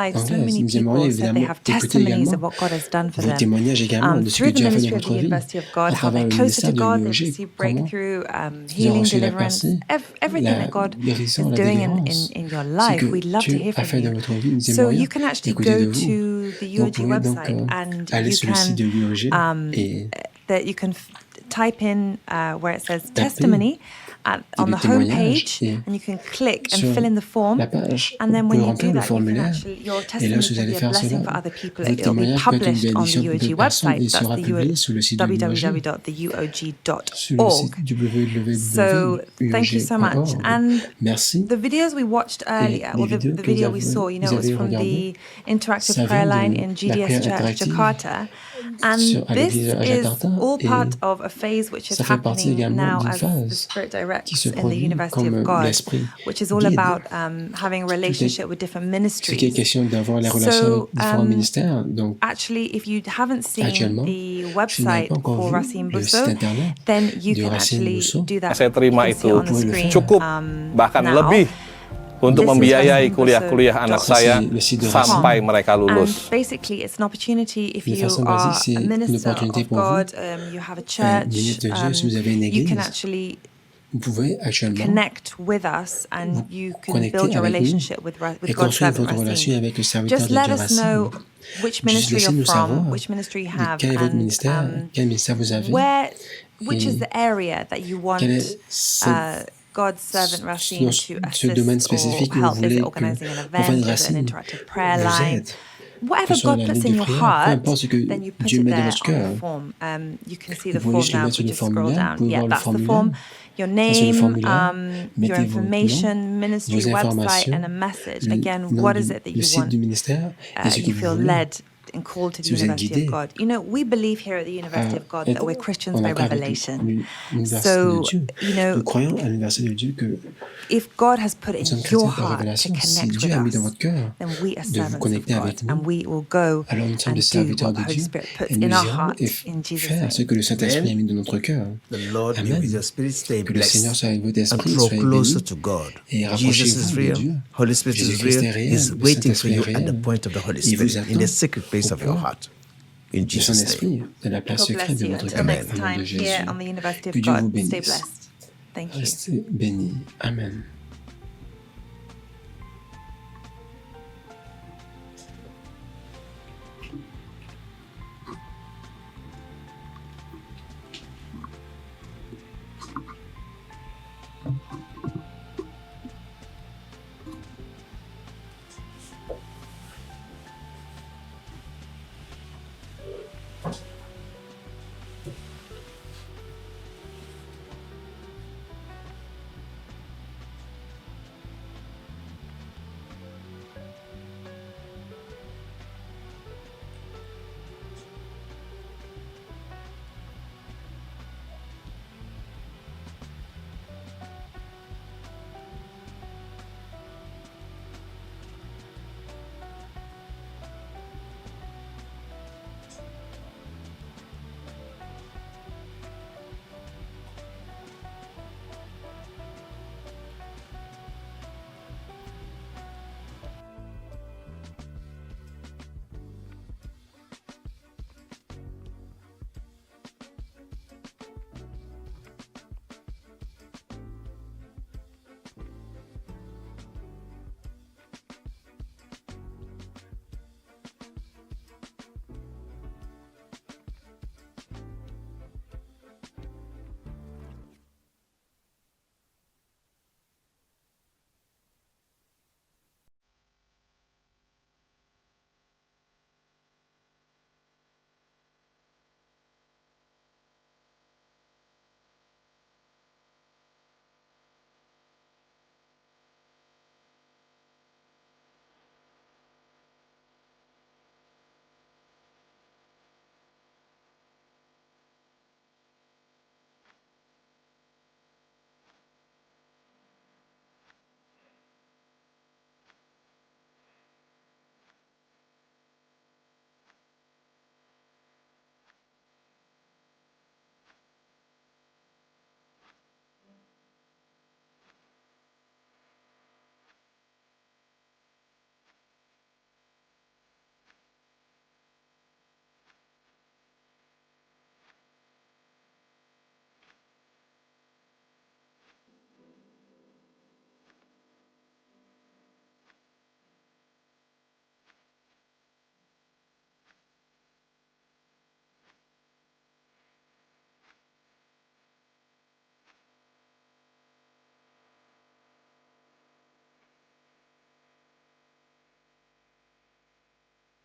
Speaker 3: life, so
Speaker 2: anglaise.
Speaker 3: many
Speaker 2: Nous aimerions
Speaker 3: people said they
Speaker 2: évidemment
Speaker 3: have
Speaker 2: écouter
Speaker 3: testimonies
Speaker 2: également
Speaker 3: of what God has done for
Speaker 2: vos
Speaker 3: them.
Speaker 2: témoignages également de ce que
Speaker 3: Through the
Speaker 2: Dieu a fait dans
Speaker 3: ministry of
Speaker 2: votre
Speaker 3: the
Speaker 2: vie,
Speaker 3: University of
Speaker 2: à
Speaker 3: God, how
Speaker 2: travers
Speaker 3: they're
Speaker 2: le
Speaker 3: closer to
Speaker 2: ministère de
Speaker 3: God, they've
Speaker 2: l'UEG,
Speaker 3: received
Speaker 2: comment
Speaker 3: breakthrough,
Speaker 2: vous avez
Speaker 3: healing,
Speaker 2: reçu la
Speaker 3: deliverance,
Speaker 2: percée,
Speaker 3: everything
Speaker 2: la
Speaker 3: that God
Speaker 2: guérison,
Speaker 3: is
Speaker 2: la
Speaker 3: doing
Speaker 2: délivrance,
Speaker 3: in your
Speaker 2: ce
Speaker 3: life.
Speaker 2: que
Speaker 3: We'd love to
Speaker 2: Dieu
Speaker 3: hear
Speaker 2: a
Speaker 3: from
Speaker 2: fait dans
Speaker 3: you.
Speaker 2: votre vie. Nous
Speaker 3: So
Speaker 2: aimerions
Speaker 3: you can actually
Speaker 2: écouter
Speaker 3: go
Speaker 2: de vous.
Speaker 3: to the
Speaker 2: Vous
Speaker 3: UOG
Speaker 2: pouvez donc
Speaker 3: website and
Speaker 2: aller
Speaker 3: you
Speaker 2: sur le site de
Speaker 3: can
Speaker 2: l'UEG et
Speaker 3: that you can type in where it says
Speaker 2: Tapez
Speaker 3: testimony on
Speaker 2: le
Speaker 3: the home
Speaker 2: témoignage
Speaker 3: page,
Speaker 2: et
Speaker 3: and you can click and
Speaker 2: sur
Speaker 3: fill in the form.
Speaker 2: la page,
Speaker 3: And then
Speaker 2: vous
Speaker 3: when
Speaker 2: pouvez
Speaker 3: you do
Speaker 2: remplir le
Speaker 3: that, you can
Speaker 2: formulaire.
Speaker 3: actually, your
Speaker 2: Et
Speaker 3: testimony
Speaker 2: lorsque vous
Speaker 3: can
Speaker 2: allez
Speaker 3: be a
Speaker 2: faire
Speaker 3: blessing
Speaker 2: cela,
Speaker 3: for other people.
Speaker 2: votre
Speaker 3: It will be
Speaker 2: témoignage peut être une
Speaker 3: published on the
Speaker 2: bénédiction pour
Speaker 3: UOG
Speaker 2: d'autres personnes et
Speaker 3: website. That's
Speaker 2: sera publié sur le site du UOG. Sur le
Speaker 3: www.theUOG.org.
Speaker 2: site
Speaker 3: So thank you so much.
Speaker 2: www.uog.org.
Speaker 3: And
Speaker 2: Merci.
Speaker 3: the videos we watched earlier,
Speaker 2: les
Speaker 3: or the
Speaker 2: vidéos que
Speaker 3: video
Speaker 2: vous
Speaker 3: we
Speaker 2: avez-
Speaker 3: saw, you know,
Speaker 2: vous
Speaker 3: it was
Speaker 2: avez
Speaker 3: from the
Speaker 2: regardé,
Speaker 3: interactive
Speaker 2: ça
Speaker 3: prayer
Speaker 2: vient de
Speaker 3: line in
Speaker 2: la
Speaker 3: GDS
Speaker 2: prière
Speaker 3: Church
Speaker 2: interactive
Speaker 3: Jakarta. And
Speaker 2: à
Speaker 3: this
Speaker 2: l'église à
Speaker 3: is
Speaker 2: Jakarta,
Speaker 3: all
Speaker 2: et
Speaker 3: part of a phase which is
Speaker 2: ça fait partie
Speaker 3: happening
Speaker 2: également
Speaker 3: now
Speaker 2: d'une
Speaker 3: as the
Speaker 2: phase
Speaker 3: Spirit
Speaker 2: qui
Speaker 3: directs
Speaker 2: se
Speaker 3: in the
Speaker 2: produit
Speaker 3: University of
Speaker 2: comme
Speaker 3: God,
Speaker 2: l'Esprit
Speaker 3: which is all
Speaker 2: guide.
Speaker 3: about having a relationship with different
Speaker 2: Ce qui est
Speaker 3: ministries.
Speaker 2: question d'avoir la relation
Speaker 3: So,
Speaker 2: avec différents ministères. Donc,
Speaker 3: Actually, if you haven't seen
Speaker 2: actuellement,
Speaker 3: the
Speaker 2: je n'avais
Speaker 3: website
Speaker 2: pas encore
Speaker 3: for
Speaker 2: vu
Speaker 3: Racine
Speaker 2: le
Speaker 3: Busso,
Speaker 2: site internet
Speaker 3: then you
Speaker 2: de
Speaker 3: can
Speaker 2: Racine
Speaker 3: actually
Speaker 2: Busso.
Speaker 3: do that.
Speaker 4: Saya terima
Speaker 3: You can see
Speaker 4: itu
Speaker 3: on the screen,
Speaker 4: cukup, bahkan
Speaker 3: now.
Speaker 4: lebih untuk
Speaker 3: This is
Speaker 4: membiayai
Speaker 3: Racine
Speaker 4: kuliah-kuliah
Speaker 3: Busso.
Speaker 4: anak
Speaker 2: Ça,
Speaker 4: saya
Speaker 2: c'est le site de
Speaker 4: sampai
Speaker 2: Racine.
Speaker 4: mereka
Speaker 3: And
Speaker 4: lulus.
Speaker 3: basically, it's an opportunity if
Speaker 2: De
Speaker 3: you
Speaker 2: façon
Speaker 3: are
Speaker 2: basique, c'est
Speaker 3: a
Speaker 2: une
Speaker 3: minister
Speaker 2: opportunité
Speaker 3: of
Speaker 2: pour vous,
Speaker 3: God, you have a church,
Speaker 2: ministre de Dieu, si vous avez une
Speaker 3: you can
Speaker 2: église,
Speaker 3: actually
Speaker 2: Vous pouvez actuellement
Speaker 3: connect with us and you can
Speaker 2: connecter
Speaker 3: build your
Speaker 2: avec nous
Speaker 3: relationship with
Speaker 2: et
Speaker 3: God's
Speaker 2: construire
Speaker 3: servant
Speaker 2: votre relation
Speaker 3: Racine.
Speaker 2: avec le serviteur
Speaker 3: Just
Speaker 2: de
Speaker 3: let
Speaker 2: Dieu
Speaker 3: us
Speaker 2: Racine.
Speaker 3: know which
Speaker 2: Juste
Speaker 3: ministry you're
Speaker 2: laissez-nous savoir
Speaker 3: from, which ministry you have,
Speaker 2: quel est votre
Speaker 3: and
Speaker 2: ministère, quel ministère vous avez,
Speaker 3: which is the area that you want
Speaker 2: quel est
Speaker 3: God's servant Racine to
Speaker 2: ce domaine
Speaker 3: assist
Speaker 2: spécifique
Speaker 3: or
Speaker 2: où vous
Speaker 3: help. Is
Speaker 2: voulez
Speaker 3: it
Speaker 2: que
Speaker 3: organizing an
Speaker 2: Prophet
Speaker 3: event, is it an
Speaker 2: Racine
Speaker 3: interactive prayer
Speaker 2: vous
Speaker 3: line?
Speaker 2: aide.
Speaker 3: Whatever
Speaker 2: Que ce soit
Speaker 3: God
Speaker 2: la
Speaker 3: puts
Speaker 2: ligne
Speaker 3: in
Speaker 2: de
Speaker 3: your
Speaker 2: prière, peu
Speaker 3: heart,
Speaker 2: importe ce que
Speaker 3: then you put
Speaker 2: Dieu
Speaker 3: it
Speaker 2: met dans
Speaker 3: there
Speaker 2: votre
Speaker 3: on
Speaker 2: cœur.
Speaker 3: the form. You can see the
Speaker 2: Vous pouvez
Speaker 3: form now
Speaker 2: mettre
Speaker 3: if
Speaker 2: sur
Speaker 3: you
Speaker 2: le
Speaker 3: just scroll
Speaker 2: formulaire,
Speaker 3: down.
Speaker 2: vous pouvez
Speaker 3: Yeah,
Speaker 2: voir le
Speaker 3: that's the
Speaker 2: formulaire.
Speaker 3: form. Your
Speaker 2: Ça, c'est le
Speaker 3: name,
Speaker 2: formulaire.
Speaker 3: your
Speaker 2: Mettez votre
Speaker 3: information,
Speaker 2: nom,
Speaker 3: ministry
Speaker 2: vos
Speaker 3: website,
Speaker 2: informations,
Speaker 3: and a message.
Speaker 2: le
Speaker 3: Again,
Speaker 2: nom
Speaker 3: what
Speaker 2: du-
Speaker 3: is it that
Speaker 2: le
Speaker 3: you
Speaker 2: site
Speaker 3: want?
Speaker 2: du ministère et ce que
Speaker 3: You
Speaker 2: vous
Speaker 3: feel
Speaker 2: voulez.
Speaker 3: led and called to the
Speaker 2: Si vous êtes
Speaker 3: University
Speaker 2: guidé
Speaker 3: of God. You know, we believe here at the University of God that
Speaker 2: être
Speaker 3: we're Christians
Speaker 2: en
Speaker 3: by
Speaker 2: accord avec
Speaker 3: revelation.
Speaker 2: l'université
Speaker 3: So,
Speaker 2: de Dieu.
Speaker 3: you know,
Speaker 2: Nous croyons à l'université de Dieu que
Speaker 3: if God has put
Speaker 2: nous
Speaker 3: in
Speaker 2: sommes
Speaker 3: your
Speaker 2: chrétiens par
Speaker 3: heart to
Speaker 2: révélation. Si
Speaker 3: connect
Speaker 2: Dieu
Speaker 3: with
Speaker 2: a mis dans
Speaker 3: us,
Speaker 2: votre cœur
Speaker 3: then we are
Speaker 2: de vous
Speaker 3: servants of
Speaker 2: connecter
Speaker 3: God,
Speaker 2: avec nous,
Speaker 3: and we will go
Speaker 2: alors nous sommes
Speaker 3: and
Speaker 2: des
Speaker 3: do
Speaker 2: serviteurs
Speaker 3: what
Speaker 2: de
Speaker 3: the Holy
Speaker 2: Dieu
Speaker 3: Spirit puts
Speaker 2: et nous
Speaker 3: in our
Speaker 2: irons
Speaker 3: heart
Speaker 2: et
Speaker 3: in Jesus'
Speaker 2: faire ce
Speaker 3: name.
Speaker 2: que le Saint-Esprit
Speaker 1: Amen.
Speaker 2: a mis dans notre cœur.
Speaker 1: The Lord be
Speaker 2: Amen.
Speaker 1: with your spirit, stay
Speaker 2: Que le Seigneur
Speaker 1: blessed
Speaker 2: soit avec votre
Speaker 1: and
Speaker 2: esprit,
Speaker 1: draw
Speaker 2: soyez
Speaker 1: closer
Speaker 2: bénis
Speaker 1: to God.
Speaker 2: et
Speaker 1: Jesus
Speaker 2: rapprochez-vous
Speaker 1: is
Speaker 2: de
Speaker 1: real.
Speaker 2: Dieu.
Speaker 1: Holy Spirit is
Speaker 2: Jésus-Christ
Speaker 1: real.
Speaker 2: est réel,
Speaker 1: He's
Speaker 2: le
Speaker 1: waiting for
Speaker 2: Saint-Esprit
Speaker 1: you
Speaker 2: est
Speaker 1: at the
Speaker 2: réel.
Speaker 1: point of the Holy
Speaker 2: Il vous
Speaker 1: Spirit, in the
Speaker 2: attend
Speaker 1: secret place
Speaker 2: au
Speaker 1: of your
Speaker 2: point
Speaker 1: heart. In
Speaker 2: de son
Speaker 1: Jesus' name.
Speaker 2: esprit, de la place
Speaker 3: God
Speaker 2: secrète
Speaker 3: bless
Speaker 2: de
Speaker 3: you.
Speaker 2: votre
Speaker 3: Until
Speaker 2: cœur.
Speaker 3: next
Speaker 2: Au nom
Speaker 3: time
Speaker 2: de Jésus.
Speaker 3: here on the University
Speaker 2: Que
Speaker 3: of
Speaker 2: Dieu vous
Speaker 3: God. Stay
Speaker 2: bénisse.
Speaker 3: blessed. Thank you.
Speaker 2: Restez bénis. Amen.